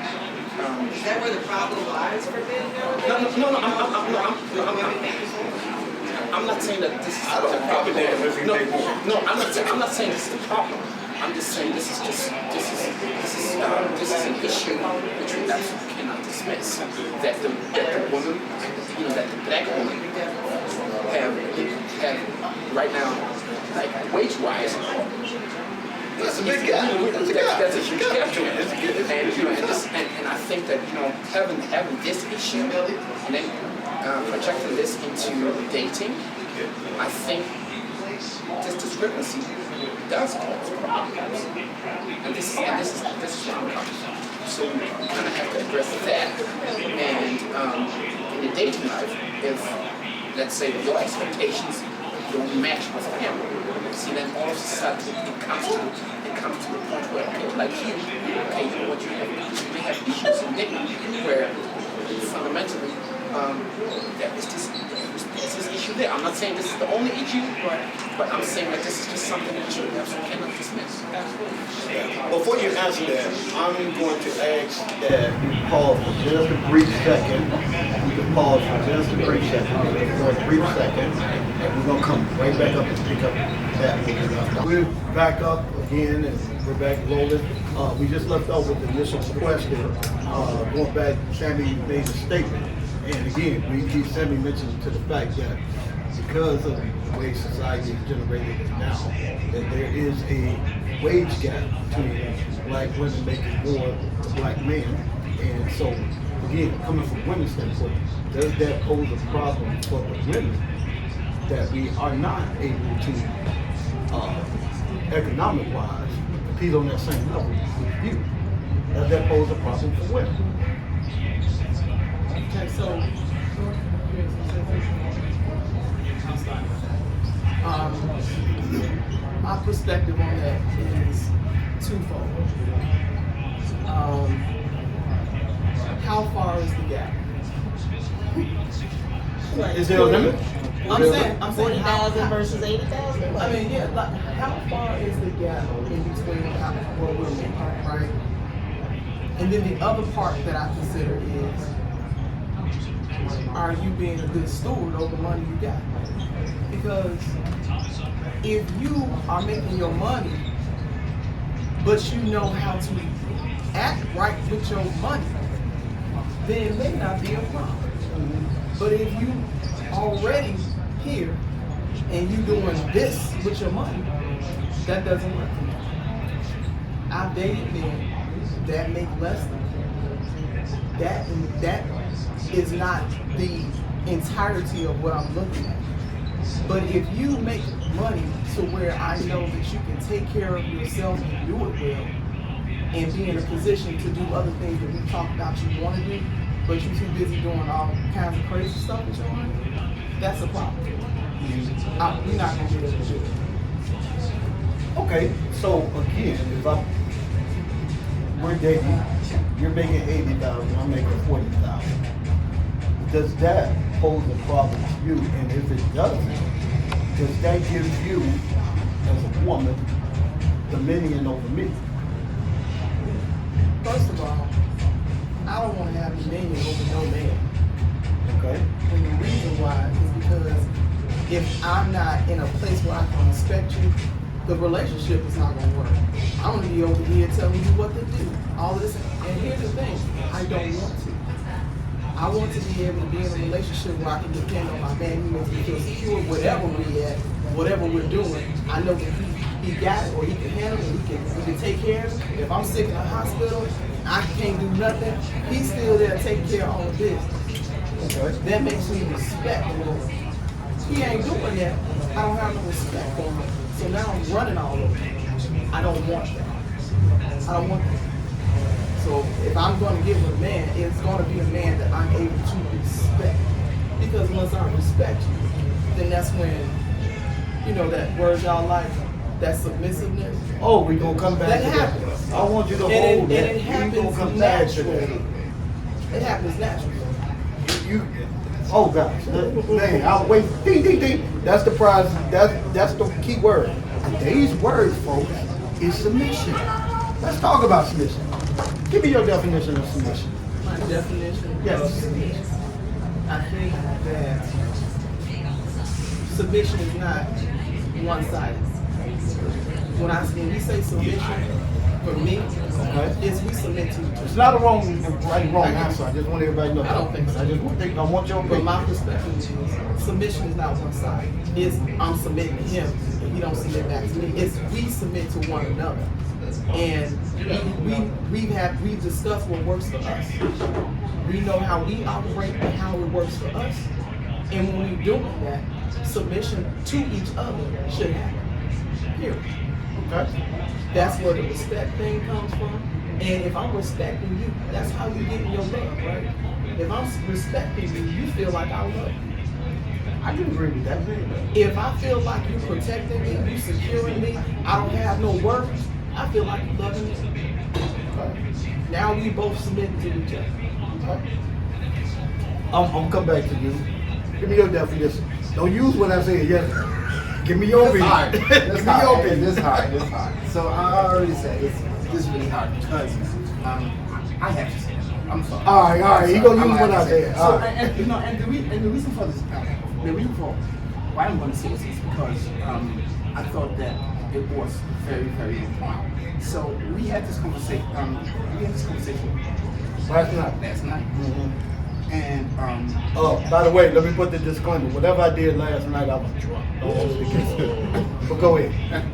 Is that where the problem lies for men now? I'm not saying that this is the problem. No, I'm not saying this is the problem. I'm just saying this is an issue which we absolutely cannot dismiss. That the woman, that the black woman have right now, like wage-wise, that's a big gap. That's a huge gap to it. And I think that having this issue and then projecting this into dating, I think this discrepancy does cause problems. And this is where I'm coming from. So we kind of have to address that. And in the dating life, if let's say your expectations don't match with him, see, then all of a sudden it comes to the point where, okay, like you may have issues in dating where fundamentally there is this issue there. I'm not saying this is the only issue, but I'm saying that this is just something that you absolutely cannot dismiss. Before you answer that, I'm going to ask that you pause for just a brief second. You can pause for just a brief second. And we're going to come right back up and pick up that. We're back up again, and we're back rolling. We just left off with the initial question. Going back, Sammy made a statement. And again, Sammy mentioned to the fact that because of the way society is generated now, that there is a wage gap between black women making more than black men. And so, again, coming from women's standpoint, does that pose a problem for the women that we are not able to, economic-wise, compete on that same level with you? Does that pose a problem for women? Okay, so my perspective on that is twofold. How far is the gap? Is there a limit? I'm saying 40,000 versus 80,000. I mean, yeah, like how far is the gap in between what we're making, right? And then the other part that I consider is, are you being a good steward over the money you got? Because if you are making your money, but you know how to act right with your money, then it may not be a problem. But if you already here and you doing this with your money, That doesn't work for me. I've dated men that make less than me. That is not the entirety of what I'm looking at. But if you make money to where I know that you can take care of yourself and do it well, and be in a position to do other things that we talked about you want to do, but you're too busy doing all kinds of crazy stuff with your money, that's a problem. You're not going to be able to do it. Okay, so again, if we're dating, you're making 80,000, I'm making 40,000. Does that pose a problem to you? And if it doesn't, does that give you, as a woman, dominion over me? First of all, I don't want to have dominion over no man. Okay. And the reason why is because if I'm not in a place where I can respect you, the relationship is not going to work. I'm going to be over here telling you what to do, all this. And here's the thing, I don't want to. I want to be able to be in a relationship where I can depend on my man. He makes me feel secure, whatever we at, whatever we're doing. I know that he got it, or he can handle it, he can take care of it. If I'm sick in the hospital, I can't do nothing, he's still there taking care of all the business. Okay. That makes me respect him. He ain't doing that, I don't have no respect for him. So now I'm running all over him. I don't want that. I don't want that. So if I'm going to get with a man, it's going to be a man that I'm able to respect. Because once I respect you, then that's when, you know, that word y'all like, that submissiveness. Oh, we're going to come back that to happens. that. I want you to hold that. And it happens We're going to come back to that. naturally. It happens naturally. Oh gosh, man, I'll wait. Ding, ding, ding. That's the prize. That's the key word. Today's word, folks, is submission. Let's talk about submission. Give me your definition of submission. My definition Yes. of submission. I think that submission is not one-sided. When we say submission, for me, is we submit to each other. It's not a wrong answer. I just want everybody to know. I don't think so. I want your But opinion. my perspective is submission is not one side. It's I'm submitting to him and he don't submit back to me. It's we submit to one another. And we've discussed what works for us. We know how we operate and how it works for us. And when we're doing that, submission to each other should happen. Period. Okay? That's where the respect thing comes from. And if I'm respecting you, that's how you get your love, right? If I'm respecting you, you feel like I love you. I can agree with that. If I feel like you're protecting me, you're securing me, I don't have no worries, I feel like you're loving me. Okay. Now we both submit to each other. Okay. I'm gonna come back to you. Give me your definition. Don't use what I said. Yes. Give me your opinion. Give me your opinion. This hard. So I already said this is really hard because I have to say it. I'm sorry. All right. He gonna use what I said. So and the reason for this, the reason for why I'm going to say this is because I thought that it was very, very important. So we had this conversation. Last night. Mm-hmm. And by the way, let me put the disclaimer. Whatever I did last night, I was drunk. But go ahead.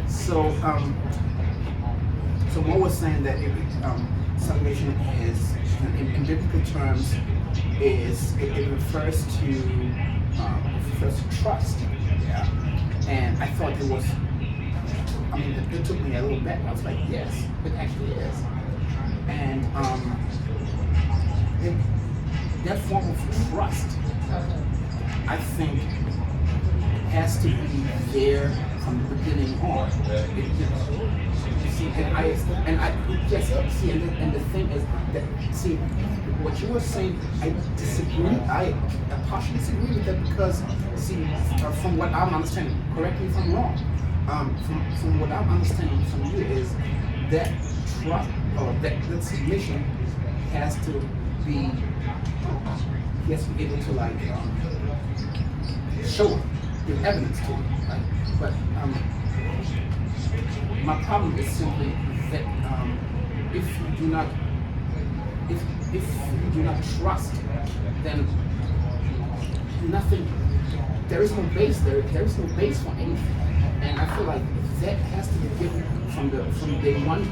So Mo was saying that salvation is, in biblical terms, it refers to trust. Yeah. And I thought it was. I mean, it took me a little bit. I was like, yes, it actually is. And that form of trust, I think, has to be there from the beginning on. And the thing is that, see, what you were saying, I disagree. I partially disagree with that because, see, from what I'm understanding, correct me if I'm wrong. From what I'm understanding from you is that trust or that submission has to be. He has to be able to show, give evidence to it, right? But my problem is simply that if you do not trust, then nothing. There is no base there. There is no base for anything. And I feel like that has to be given from day one.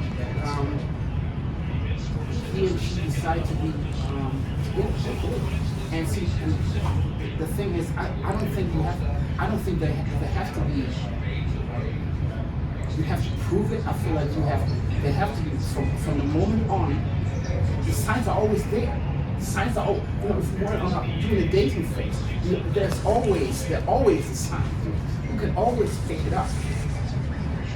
He and she decide to be together. And see, and the thing is, I don't think there has to be. You have to prove it. I feel like they have to be from the moment on. The signs are always there. The signs are, if you want to doing the dating phase, there's always a sign. You can always pick it up.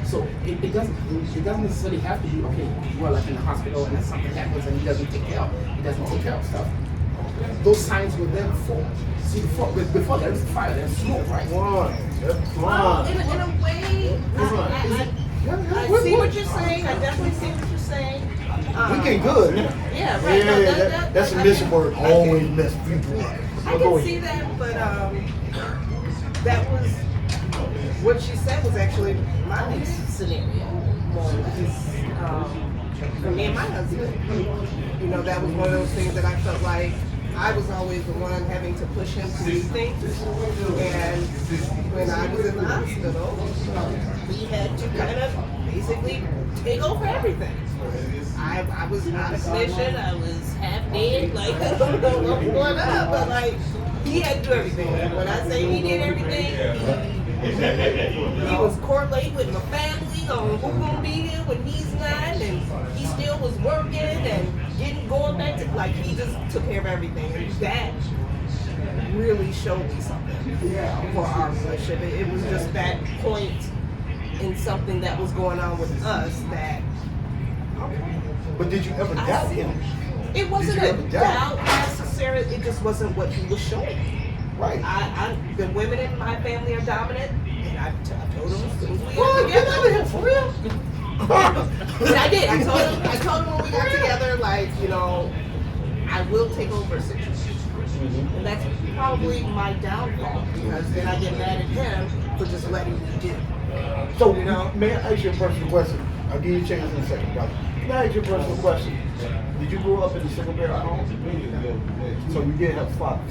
So it doesn't necessarily have to be, okay, well, like in the hospital and then something happens and he doesn't take care of stuff. Those signs were there before. See, before there's fire, there's smoke, right? Well, in a way, I see what you're saying. I definitely see what you're saying. We get good. Yeah, right. No, that's a mission word. Always mess people up. I can see that, but that was what she said was actually my scenario. More for me and my husband, that was one of those things that I felt like I was always the one having to push him to do things. And when I was in the hospital, he had to kind of basically take over everything. I was out of commission, I was half dead, like I don't know what was going on, but like he had to do everything. And when I say he did everything, he was correlating with my family on who's gonna be here when he's not, and he still was working and going back to, like, he just took care of everything, and that really showed me something for our relationship. It was just that point in something that was going on with us that. But did you ever doubt him? It wasn't a doubt necessarily. It just wasn't what he was showing. Right. The women in my family are dominant, and I told him as soon as we got together. For real? I did. I told him when we got together, like, I will take over a situation. And that's probably my downfall, because then I get mad at him for just letting me do. So, may I ask you a personal question? I'll give you a chance in a second, brother. Can I ask you a personal question? Did you grow up in a single parent home? So you did have a father?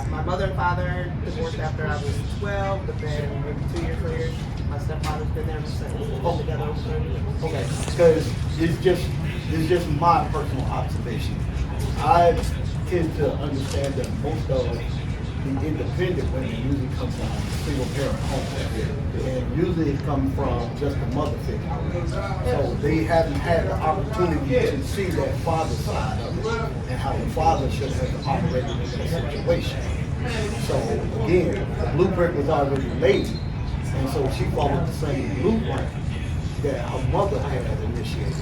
My mother and father divorced after I was 12, but then maybe 2 years later, my stepfather's been there since. We've been together over 30 years. Okay, because it's just my personal observation. I tend to understand that most of the independent women usually come from single parent homes, and usually it comes from just a mother figure. So they haven't had the opportunity to see that father side of it and how the father should have operated in that situation. So again, the blueprint was already laid, and so she followed the same blueprint that her mother had initiated.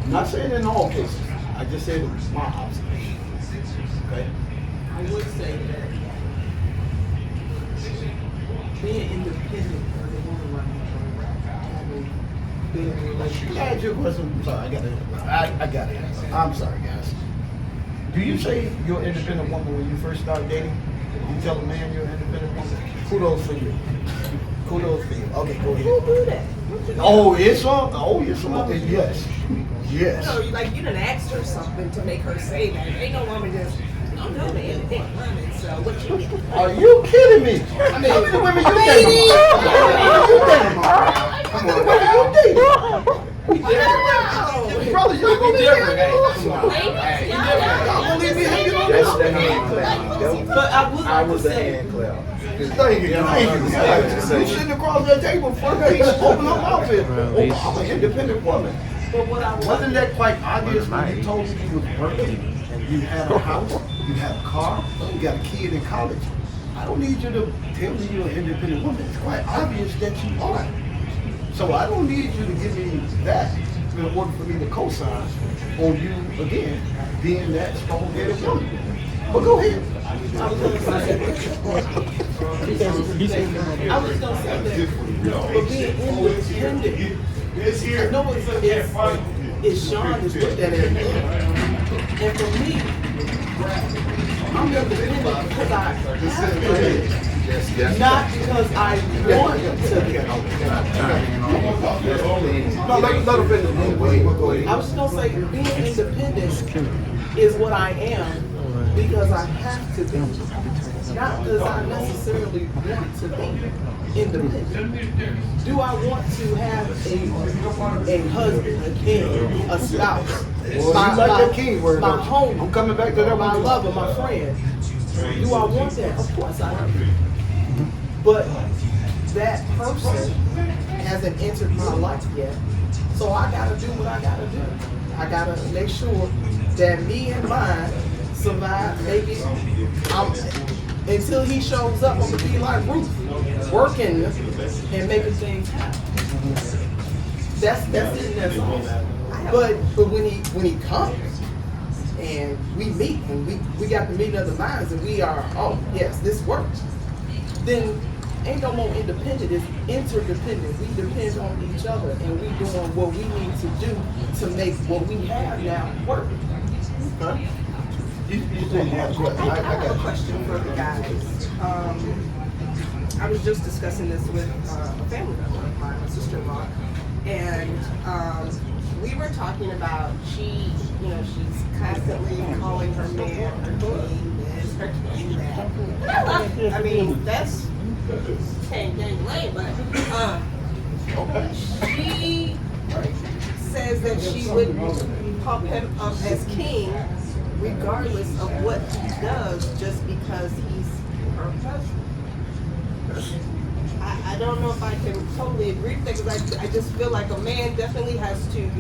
I'm not saying in all cases. I just said it was my observation. Okay. I would say that being independent for the woman right now, being in a relationship. Yeah, your question. I'm sorry, I got it. I'm sorry, guys. Do you say you're an independent woman when you first start dating? You tell a man you're an independent woman? Kudos for you. Kudos for you. Okay, go ahead. Who do that? Oh, it's on. Oh, it's on. Yes. Yes. You done asked her something to make her say that. Ain't no woman just. I'm not an independent woman, so what you mean? Are you kidding me? How many women you dating? How many women you dating? We different. Brother, you gonna be different. Y'all leave me hanging on this. But I was the hand clap. Thank you. You sitting across that table, first piece, open her mouth in. I'm an independent woman. But what I Wasn't that quite obvious when you told me you was working? You had a house, you had a car, you got a kid in college. I don't need you to tell me you're an independent woman. It's quite obvious that you are. So I don't need you to give me that in order for me to co-sign on you, again, being that strong-headed woman. But go ahead. I was going to say that for being independent, I know it's Sean is looked at it. And for me, I'm independent because I have to be. Not because I want to be. I was going to say being independent is what I am because I have to be. Not because I necessarily want to be. independent? Do I want to have a husband, a king, a spouse? Well, you like that king word, my don't you? home, I'm coming back to that my one. lover, my friend. Do I want that? Of course I do. But that person hasn't entered my life yet. So I gotta do what I gotta do. I gotta make sure that me and mine survive, make it. Until he shows up, I'm gonna be like Ruth, working and making things happen. That's it. That's all. But when he comes and we meet and we got the meeting of the minds and we are, oh yes, this works. Then ain't no more independent, it's interdependent. We depend on each other and we doing what we need to do to make what we have now work. Huh? I have a question for the guys. I was just discussing this with a family member of mine, my sister-in-law, and we were talking about she's constantly calling her man her king this, her king that. And I love it. I mean, that's dang lame, but she says that she would pump him up as king regardless of what he does, just because he's her husband. I don't know if I can totally agree with that, because I just feel like a man definitely has to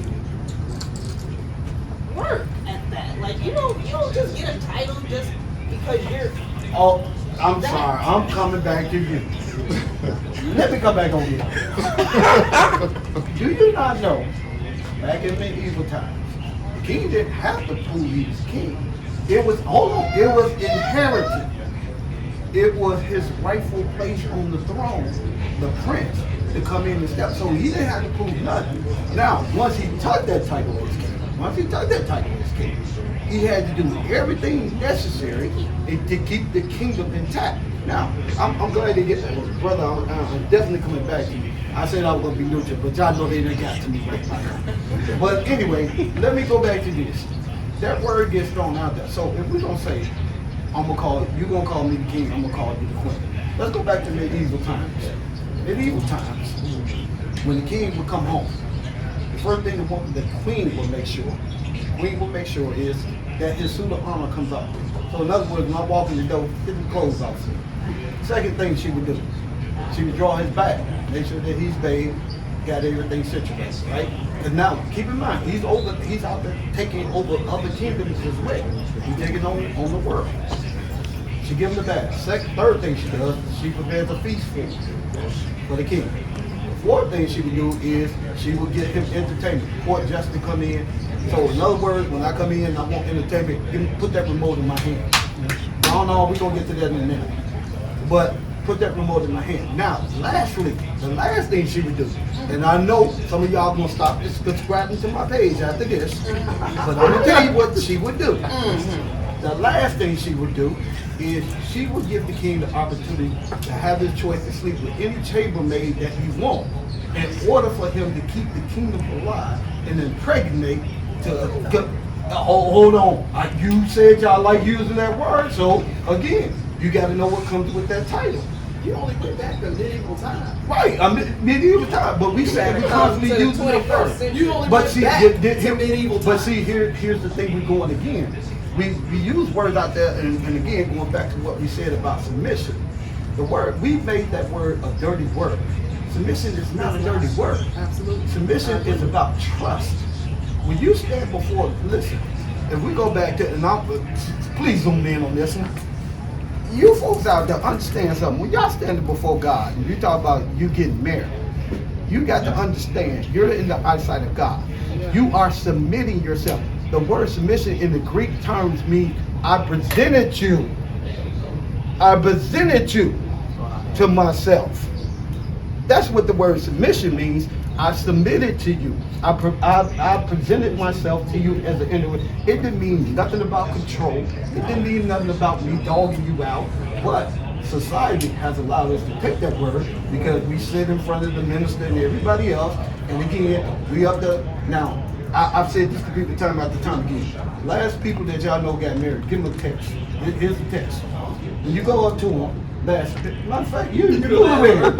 work at that. Like you don't just get a title just because you're. Oh, I'm sorry. I'm coming back to you. Let me come back on you. Do you not know, back in medieval times, the king didn't have to prove he was king. It was inherited. It was his rightful place on the throne, the prince, to come in and step. So he didn't have to prove nothing. Now, once he took that title as king, he had to do everything necessary to keep the kingdom intact. Now, I'm glad to get that. Brother, I'm definitely coming back to you. I said I was going to be neutral, but y'all know they done got to me right now. But anyway, let me go back to this. That word gets thrown out there. So if we're going to say, you're going to call me the king, I'm going to call you the queen. Let's go back to medieval times. Medieval times, when the king would come home, the first thing the queen would make sure is that his suit of armor comes off. So in other words, when I walk in the door, get the clothes off. Second thing she would do, she would draw his bag, make sure that he's bathed, got everything situated, right? Because now, keep in mind, he's out there taking over other kingdoms as well. He's taking on the world. She gives him the bag. Third thing she does, she prepares a feast for the king. The fourth thing she would do is she would get him entertainment, court just to come in. So in other words, when I come in and I want entertainment, put that remote in my hand. No, we're going to get to that in a minute. But put that remote in my hand. Now, lastly, the last thing she would do, and I know some of y'all going to stop subscribing to my page after this, but I'm going to tell you what she would do. The last thing she would do is she would give the king the opportunity to have his choice to sleep with any chambermaid that he wants in order for him to keep the kingdom alive and impregnate hold on. You said y'all like using that word, so again, you got to know what comes with that title. You only went back to medieval time. Right, medieval time, but we said we constantly using the word. You only went back to medieval time. But see, here's the thing we're going again. We use words out there, and again, going back to what we said about submission. The word, we made that word a dirty word. Submission is not a dirty word. Absolutely. Submission is about trust. When you stand before, listen, if we go back to, and please zoom in on this one. You folks out there understand something. When y'all standing before God, and you talk about you getting married, you got to understand you're in the eyesight of God. You are submitting yourself. The word submission in the Greek terms means I presented you to myself. That's what the word submission means. I submitted to you. I presented myself to you as an individual. It didn't mean nothing about control. It didn't mean nothing about me dogging you out. But society has allowed us to take that word because we sit in front of the minister and everybody else. And again, we up there. Now, I've said this to people time after time again. Last people that y'all know got married, give them a text. Here's the text. When you go up to them, matter of fact, you do it.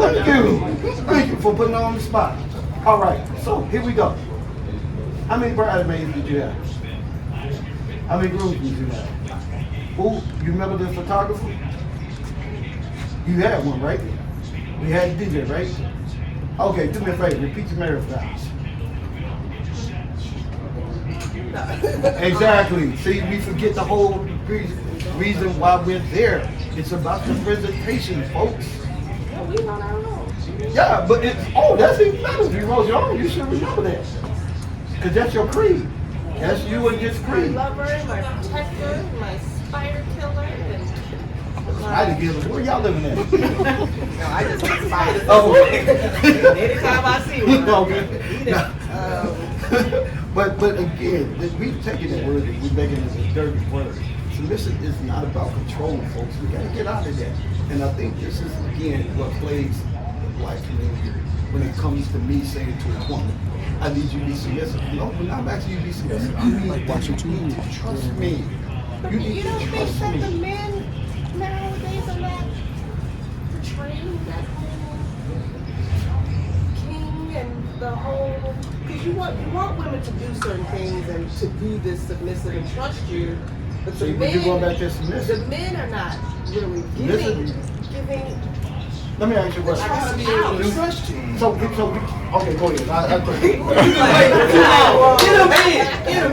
Thank you for putting on the spot. All right, so here we go. How many bridesmaids did you have? How many grooms did you have? Who? You remember the photographer? You had one, right? You had DJ, right? Okay, do me a favor, repeat your marriage vows. Exactly. See, we forget the whole reason why we're there. It's about the presentation, folks. We run our own. Yeah, but that's even better. If you wrote your own, you should remember that. Because that's your creed. That's you and his My creed. lover, my protector, my spider killer, and Spider killer. Where y'all living at? no, I just like spiders. Oh, Anytime I see one, okay. But again, we've taken that word and we're making it a dirty word. Submission is not about control, folks. We gotta get out of that. And I think this is again what plays the black community when it comes to me saying to a woman, I need you to be submissive. No, when I'm asking you to be submissive, I mean like you need to trust me. You need to trust that the me. men nowadays are not portraying that whole king and the whole, because you want women to do certain things and to be this submissive and trust you, but the See, men, when you go back to submissive, the men are not really giving. let me ask you a question. I gotta be able to trust you. Okay, go ahead. Get him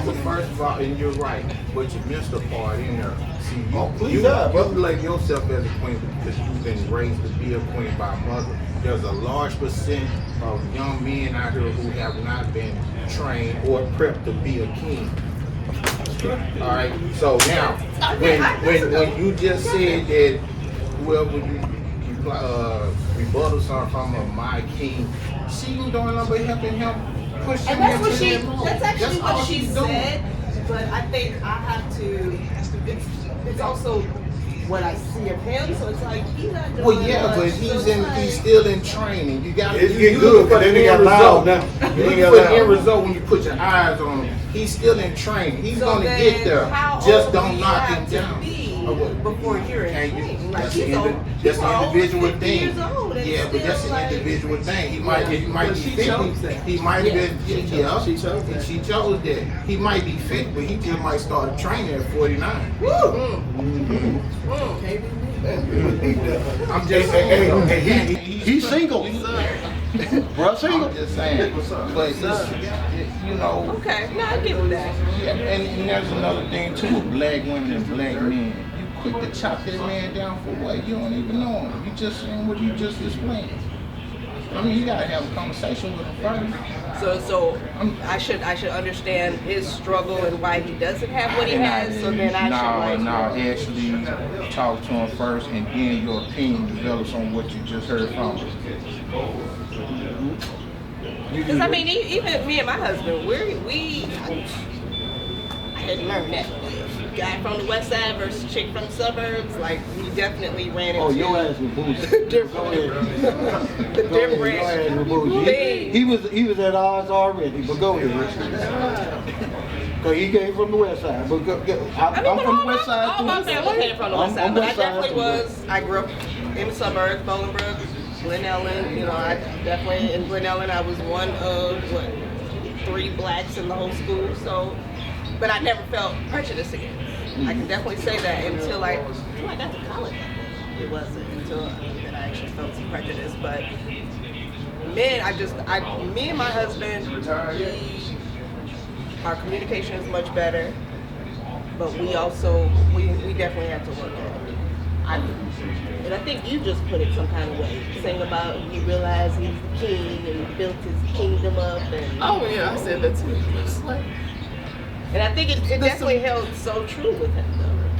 in. First of all, and you're right, but you missed a part in there. See, please you God, brother. label yourself as a queen because you've been raised to be a queen by a mother. There's a large percent of young men out here who have not been trained or prepped to be a king. All right. So now, when you just said that, whoever you rebuttal something from my king, she ain't doing nothing but helping him push him And that's into what that. that's actually all what she she's doing. said, but I think I have to, it's also what I see of him, so it's like he's not doing Well, yeah, much, but he's still in training. You got It's you getting look good, for but then the he end got loud result. now. You He look got for the end loud. result when you put your eyes on him. He's still in training. He's So gonna then get there. how Just old don't do you knock have him to down. be Oh, what? before you're in Can't you- training? Like That's he's an old, that's people an are over individual 50 thing. years old and Yeah, but that's still, an like, individual thing. He might be But she 50. chose that. He might have been She chose that. She chose that. He might be 50, but he just might start training at 49. I'm just saying. He's single. Bro, single. I'm just saying. But it's, you know. Okay, no, I give him that. Yeah, and there's another thing too with black women and black men. You quick to chop that man down for what? You don't even know him. You just saying what you just explained. I mean, you gotta have a conversation with him first. So I should understand his struggle and why he doesn't have what he has. So then I should actually talk to him first, and then your opinion develops on what you just heard from him. Because I mean, even me and my husband, I had learned that. Guy from the west side versus chick from the suburbs, like we definitely ran into. Oh, your ass was bougie. different Your ass was bougie. things. He was at odds already, but go ahead. Cause he came from the west side, but I'm from the west side all too. my family came from the west side, I'm but I west side definitely too. was. I grew up in the suburbs, Bolingbrook, Glen Ellen. You know, I definitely in Glen Ellen. I was one of 3 blacks in the whole school. So, but I never felt prejudice against. I can definitely say that until I got to college. It wasn't until that I actually felt some prejudice. But men, me and my husband, our communication is much better. But we also, we definitely have to work at it. And I think you just put it some kind of way, saying about he realized he's the king and built his kingdom up. And Oh yeah, I said that too. It's like and I think it definitely held so true with him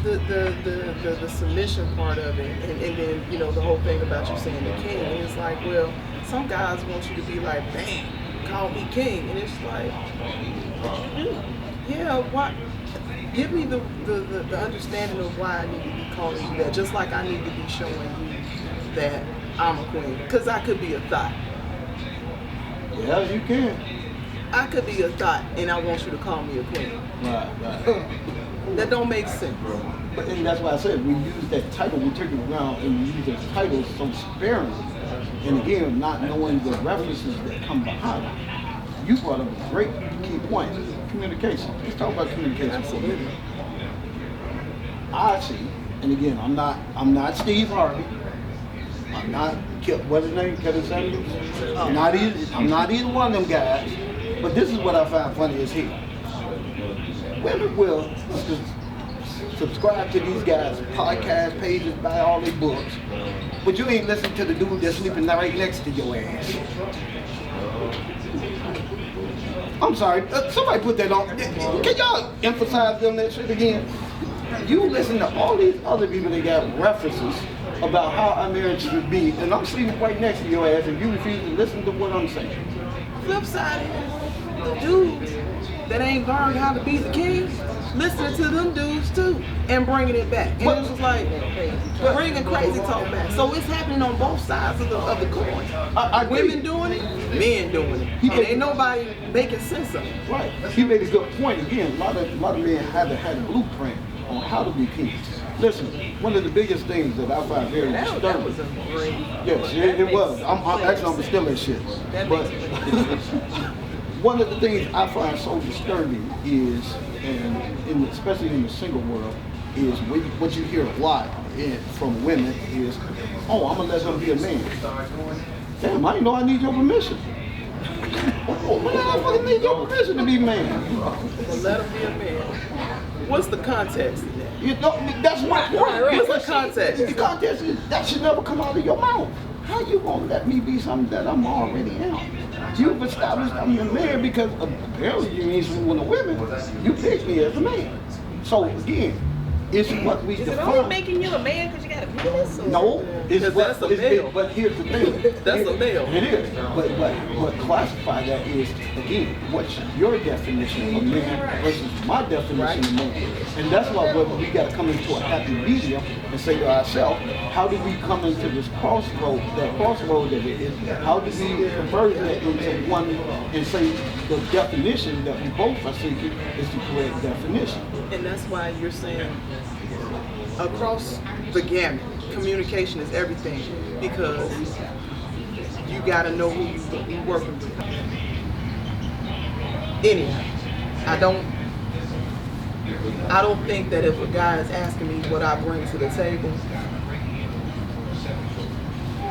though. the submission part of it, and then you know the whole thing about you saying the king. And it's like, well, some guys want you to be like, bam, call me king, and it's like, what you do? Yeah, what? Give me the understanding of why I need to be calling you that, just like I need to be showing you that I'm a queen, because I could be a thought. Yeah, you can. I could be a thought, and I want you to call me a queen. Right. That don't make sense. But and that's why I said we use that title, we turn it around and we use those titles so sparingly. And again, not knowing the references that come behind it. You brought up a great key point, communication. Let's talk about communication for a minute. I see, and again, I'm not Steve Harvey. I'm not what's his name, Kevin Samuels. I'm not either one of them guys. But this is what I find funny is here. Women will subscribe to these guys' podcast pages, buy all their books, but you ain't listening to the dude that's sleeping right next to your ass. I'm sorry, somebody put that on. Can y'all emphasize on that shit again? You listen to all these other people that got references about how our marriage should be, and I'm sleeping right next to your ass, and you refuse to listen to what I'm saying. Flip side is the dudes that ain't learned how to be the king, listening to them dudes too, and bringing it back. And it was like bringing crazy talk back. So it's happening on both sides of the coin. Women doing it, men doing it, and ain't nobody making sense of it. Right. He made a good point. Again, a lot of men haven't had a blueprint on how to be kings. Listen, one of the biggest things that I find very disturbing. That was a great. Yes, it was. I'm still that shit. But one of the things I find so disturbing is, and especially in the single world, is what you hear a lot from women is, oh, I'm gonna let him be a man. Damn, I didn't know I need your permission. Oh, when I fucking need your permission to be man? Well, let him be a man. What's the context in that? You know, that's my point. What's the context? The context is that should never come out of your mouth. How you gonna let me be something that I'm already am? You've established I'm a man because apparently you ain't with the women. You picked me as a man. So again, it's what we Is define. it only making you a man because you got a penis? No, it's that's a male. but here's the thing. That's a male. It is. But classify that is, again, what's your definition of man versus my definition of man. And that's why we got to come into a happy medium and say to ourselves, how do we come into this crossroad that it is? How do we convert that into one and say the definition that we both are seeking is the correct definition? And that's why you're saying across the gamut, communication is everything, because you got to know who you're working with. Anyhow, I don't think that if a guy is asking me what I bring to the table,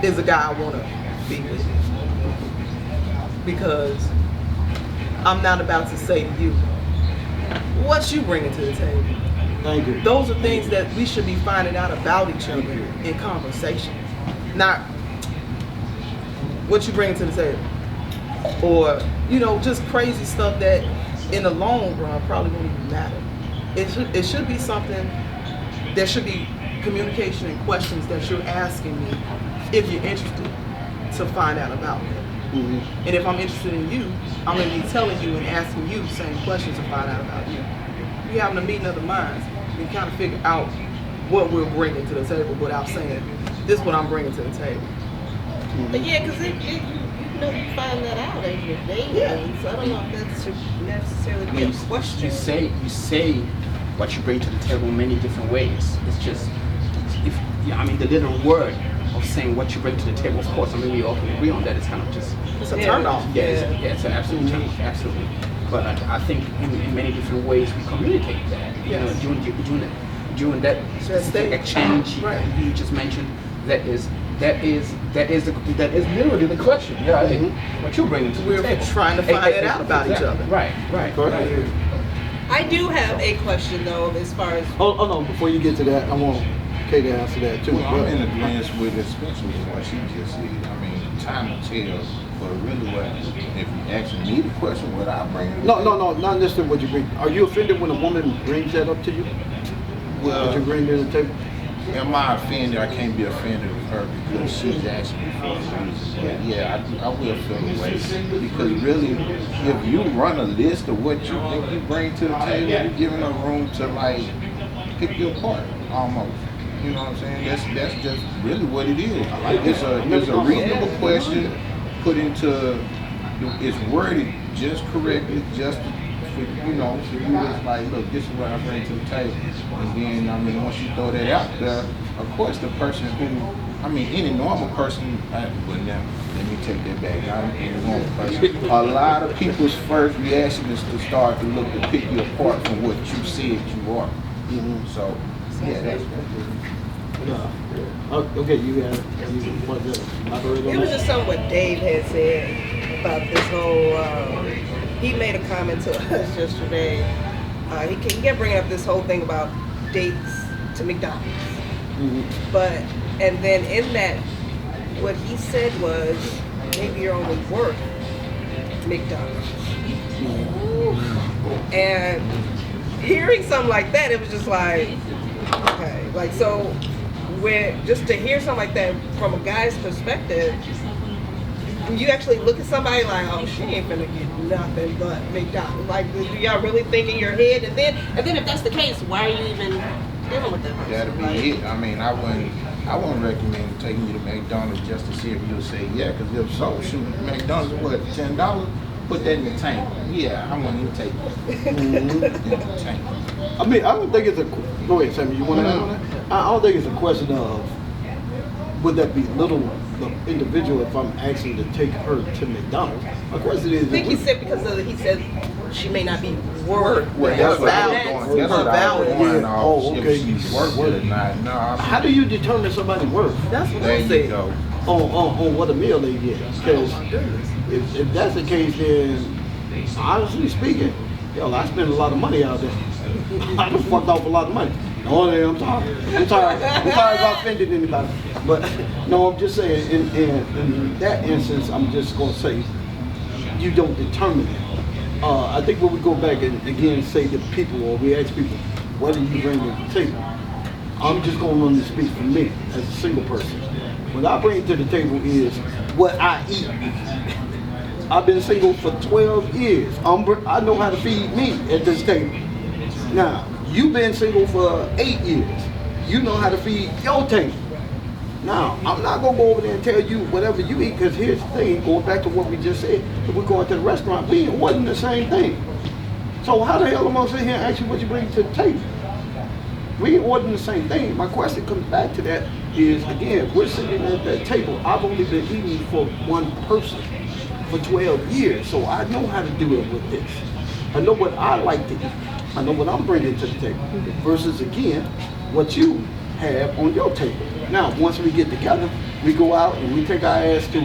is a guy I want to be with. Because I'm not about to say to you, what you bringing to the table? Thank you. Those are things that we should be finding out about each other in conversation. Not what you bring to the table. Or, just crazy stuff that in the long run probably won't even matter. It should be something, there should be communication and questions that you're asking me if you're interested to find out about me. Mm-hmm. And if I'm interested in you, I'm going to be telling you and asking you the same questions to find out about you. We having a meeting of the minds. We kind of figure out what we're bringing to the table without saying, this is what I'm bringing to the table. But yeah, because you find that out as you're dating. Yeah. So I don't know if that should necessarily be a question. You say what you bring to the table in many different ways. It's just, the little word of saying what you bring to the table, of course, we all can agree on that. It's kind of just, it's a turn off. Yeah, it's an absolute turn off, absolutely. But I think in many different ways we communicate that. Yes. During that specific exchange you just mentioned, that is literally the question. Yeah, mm-hmm. What you bring to the table. We're trying to find it out about each other. Right. I do have a question though, as far as. Oh no! Before you get to that, I want Kay to answer that too. Well, I'm in agreement with especially what she just said. Time will tell. But really, if you actually need a question, what I bring? No, not necessarily what you bring. Are you offended when a woman brings that up to you? Well, what you bring to the table? Am I offended? I can't be offended with her because she's asking me for a reason. But yeah, I will feel the way. Because really, if you run a list of what you think you bring to the table, you're giving her room to pick your part, almost. You know what I'm saying? That's just really what it is. It's a reasonable question put into, it's worded just correctly, just for you know, for you it's like, look, this is what I bring to the table. And then I mean, once you throw that out there, of course the person who, I mean, any normal person, well now, let me take that back. Not any normal person. A lot of people's first reaction is to start to look to pick you apart from what you said you are. So, yeah, that's okay, you want to elaborate on It was that? just something what Dave had said about this whole. He made a comment to us yesterday. He kept bringing up this whole thing about dates to McDonald's. But and then in that, what he said was maybe you're only worth McDonald's. And hearing something like that, it was just like, okay, like so. Where just to hear something like that from a guy's perspective, you actually look at somebody like, oh, she ain't gonna get nothing but McDonald's. Like, do y'all really think in your head? And then if that's the case, why are you even dealing with that person? that'd be it. I mean, I wouldn't recommend taking you to McDonald's just to see if you'll say yeah, because if so, shoot, McDonald's what, $10? Put that in the tank. Yeah, I wouldn't even take it. In the tank. I mean, I don't think it's a. Go ahead, Sammy. You want to add on that? I don't think it's a question of would that belittle the individual if I'm asking to take her to McDonald's. My question is, I think he said because of he said she may not be worth. Well, that's what I was going. That's what I was going off. Oh, okay. If she's worth it or not. No, how do you determine somebody's worth? That's what there I you said. go. On what a meal they get. Because if that's the case, then honestly speaking, yo, I spend a lot of money out there. I just fucked off a lot of money. No, I'm sorry. I'm sorry if I offended anybody. But no, I'm just saying, in that instance, I'm just going to say, you don't determine it. I think when we go back and again say to people, or we ask people, what do you bring to the table? I'm just going to speak for me as a single person. What I bring to the table is what I eat. I've been single for 12 years. I know how to feed me at this table. Now, you've been single for 8 years. You know how to feed your table. Now, I'm not going to go over there and tell you whatever you eat, because here's the thing, going back to what we just said, if we're going to the restaurant, we ain't ordering the same thing. So how the hell am I sitting here and ask you what you bring to the table? We ain't ordering the same thing. My question comes back to that is, again, we're sitting at that table. I've only been eating for one person for 12 years, so I know how to do it with this. I know what I like to eat. I know what I'm bringing to the table. Versus, again, what you have on your table. Now, once we get together, we go out and we take our ass to,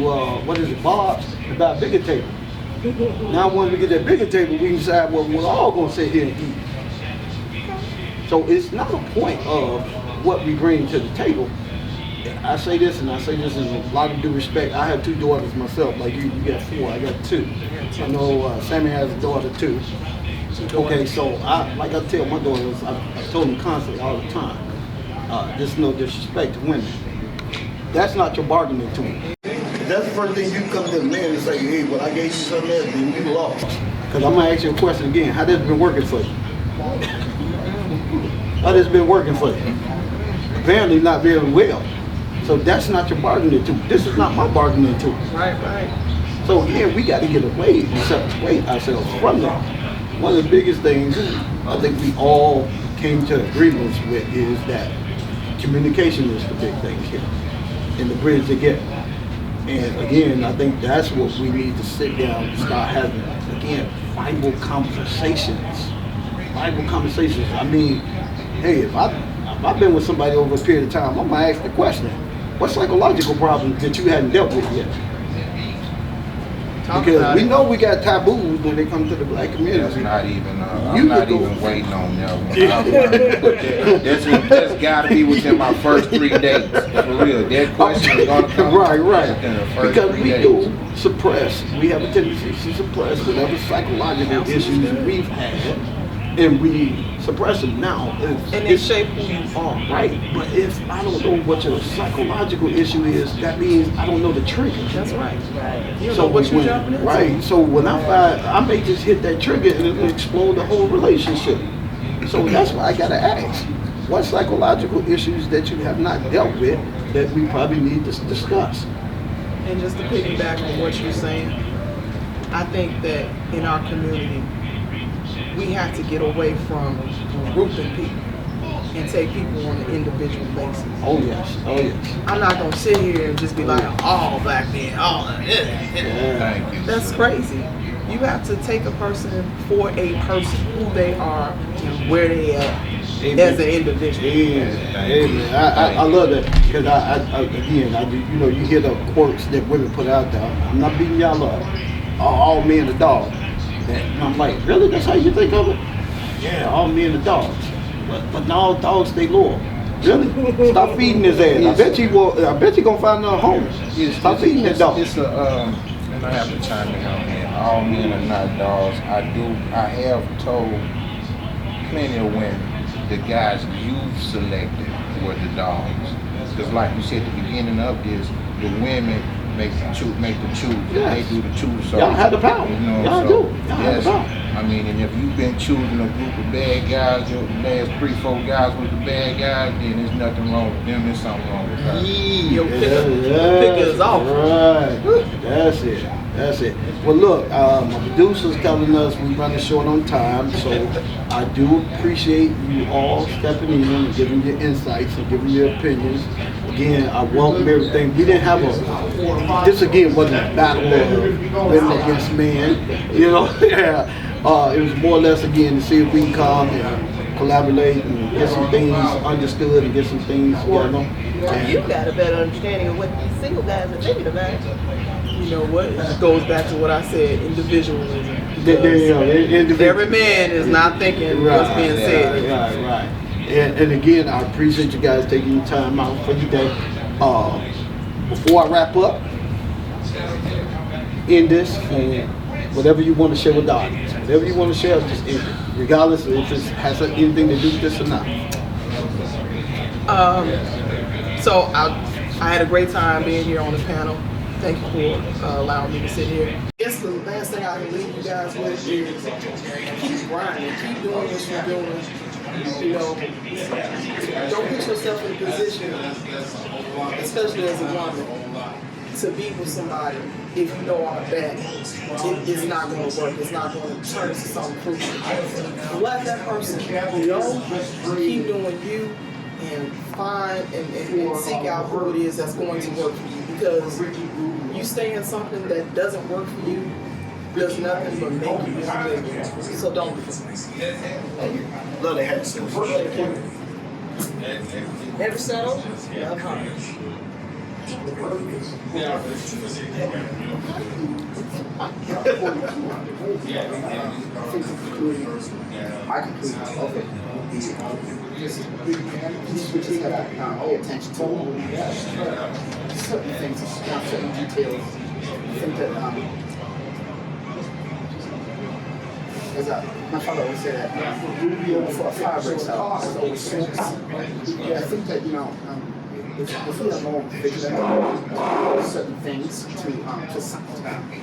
Bob's, and buy a bigger table. Now, once we get that bigger table, we can decide what we're all going to sit here and eat. So it's not a point of what we bring to the table. I say this, and I say this in a lot of due respect. I have 2 daughters myself, like you got 4, I got 2. I know Sammy has a daughter too. Okay, so like I tell my daughters, I told them constantly all the time, just no disrespect to women. That's not your bargaining tool. That's the first thing you come to the man and say, hey, well, I gave you something else, then you lost. Because I'm going to ask you a question again. How this been working for you? How this been working for you? Apparently not very well. So that's not your bargaining tool. This is not my bargaining tool. Right. So again, we got to get away and separate ourselves from that. One of the biggest things I think we all came to agreements with is that communication is the big thing here, and the bridge to get. And again, I think that's what we need to sit down and start having, again, Bible conversations. Bible conversations. I mean, hey, if I've been with somebody over a period of time, I'm going to ask the question, what psychological problems that you hadn't dealt with yet? Because we know we got taboos when they come to the black community. That's not even, I'm not even waiting on that one. That's got to be within my first 3 dates. For real. That question is going to come right. within the first because 3 we days. do suppress. We have a tendency to suppress whatever psychological issues we've had, and we suppress them now. And they shape who you are. Right. But if I don't know what your psychological issue is, that means I don't know the trigger. That's right. You So know what you're jumping into. right. So when I find I may just hit that trigger and it'll explode the whole relationship. So that's why I gotta ask, what psychological issues that you have not dealt with that we probably need to discuss? And just to piggyback on what you're saying, I think that in our community, we have to get away from grouping people and take people on an individual basis. Oh yes, oh yes. I'm not gonna sit here and just be like, all black men, all Thank you. That's crazy. You have to take a person for a person, who they are, and where they at as an individual. Amen. I love that because again, you know, you hear the quirks that women put out there. I'm not beating y'all up. All men are dogs. And I'm like, really? That's how you think of it? Yeah, all men are dogs. But now dogs stay loyal. Really? Stop feeding his ass. I bet you gonna find another home. Stop feeding that dog. And I have to chime in on that. All men are not dogs. I have told plenty of women the guys you've selected were the dogs. Because like you said at the beginning of this, the women make the choose. Yes. They do the choose. So y'all have the power. You know, y'all so, do. Y'all have the power. I mean, and if you've been choosing a group of bad guys, your last 3-4 guys with the bad guys, then there's nothing wrong with them. There's something wrong with us. Your picker is off. Right. That's it. That's it. Well, look, my producer's telling us we're running short on time, so I do appreciate you all stepping in and giving your insights and giving your opinions. Again, I welcome everything. We didn't have this again wasn't a battle of women against men, you know. It was more or less again to see if we can come and collaborate and get some things understood and get some things together. You got a better understanding of what these single guys are thinking about. You know what? It goes back to what I said, individualism. Every man is not thinking what's being said. Right. And again, I appreciate you guys taking the time out for your day. Before I wrap up, end this, and whatever you want to share with the audience, whatever you want to share, just end it, regardless of if it has anything to do with this or not. So I had a great time being here on the panel. Thank you for allowing me to sit here. I guess the last thing I can leave you guys with is keep grinding, keep doing what you're doing. You know, don't put yourself in a position, especially as a woman, to be with somebody if you know on the back it's not going to work, it's not going to turn into something fruitful. Let that person know, keep doing you, and find and seek out who it is that's going to work for you. Because you stay in something that doesn't work for you does nothing but make you miserable. So don't do it. Love the hat. Never settle, love hard. My conclusion of it would be just pay attention to certain things, certain details. I think that as my father always said that before a fire breaks out, there's always smoke. I think that if we have more vigilant certain things to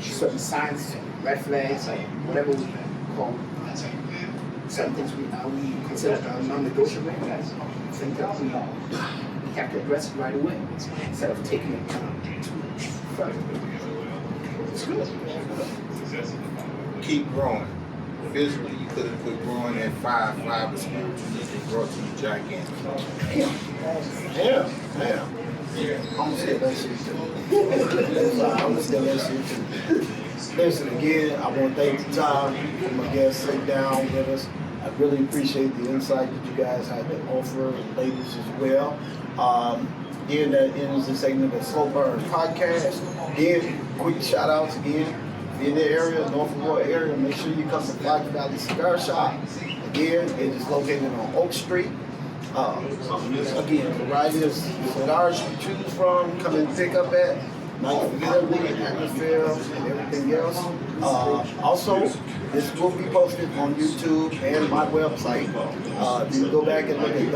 certain signs, red flags, like whatever we call them, certain things we consider non-negotiable, I think that we have to address it right away instead of taking it further. It's good. Keep growing. Physically, you couldn't quit growing at 5', but spiritually, you can grow to the gigantic. Yeah. I'm gonna say that shit too. I'm gonna say that shit too. Listen, again, I want to thank the time for my guests sitting down with us. I really appreciate the insight that you guys had to offer, and ladies as well. Again, that ends the segment of Slow Burn Podcast. Again, quick shout outs again. If you're in the area, North Aurora area, make sure you come to Black Valley Cigar Shop. Again, it is located on Oak Street. Again, a variety of cigars you can choose from, come and pick up at. Not forget the atmosphere and everything else. Also, this will be posted on YouTube and my website. You can go back and look at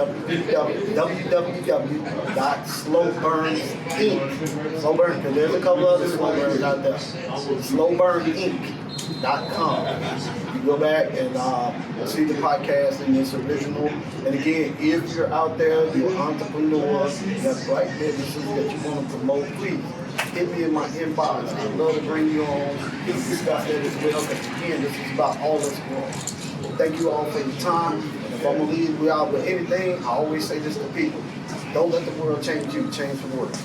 www.slowburns.inc. Slow Burn, because there's a couple other slow burns out there. Slowburninc.com. You go back and see the podcast in its original. And again, if you're out there, you're an entrepreneur, you have bright businesses that you want to promote, please hit me in my inbox. I'd love to bring you on and discuss that as well. Because again, this is about all this growth. Thank you all for your time. And if I'm gonna leave you out with anything, I always say this to people: don't let the world change you, change the world.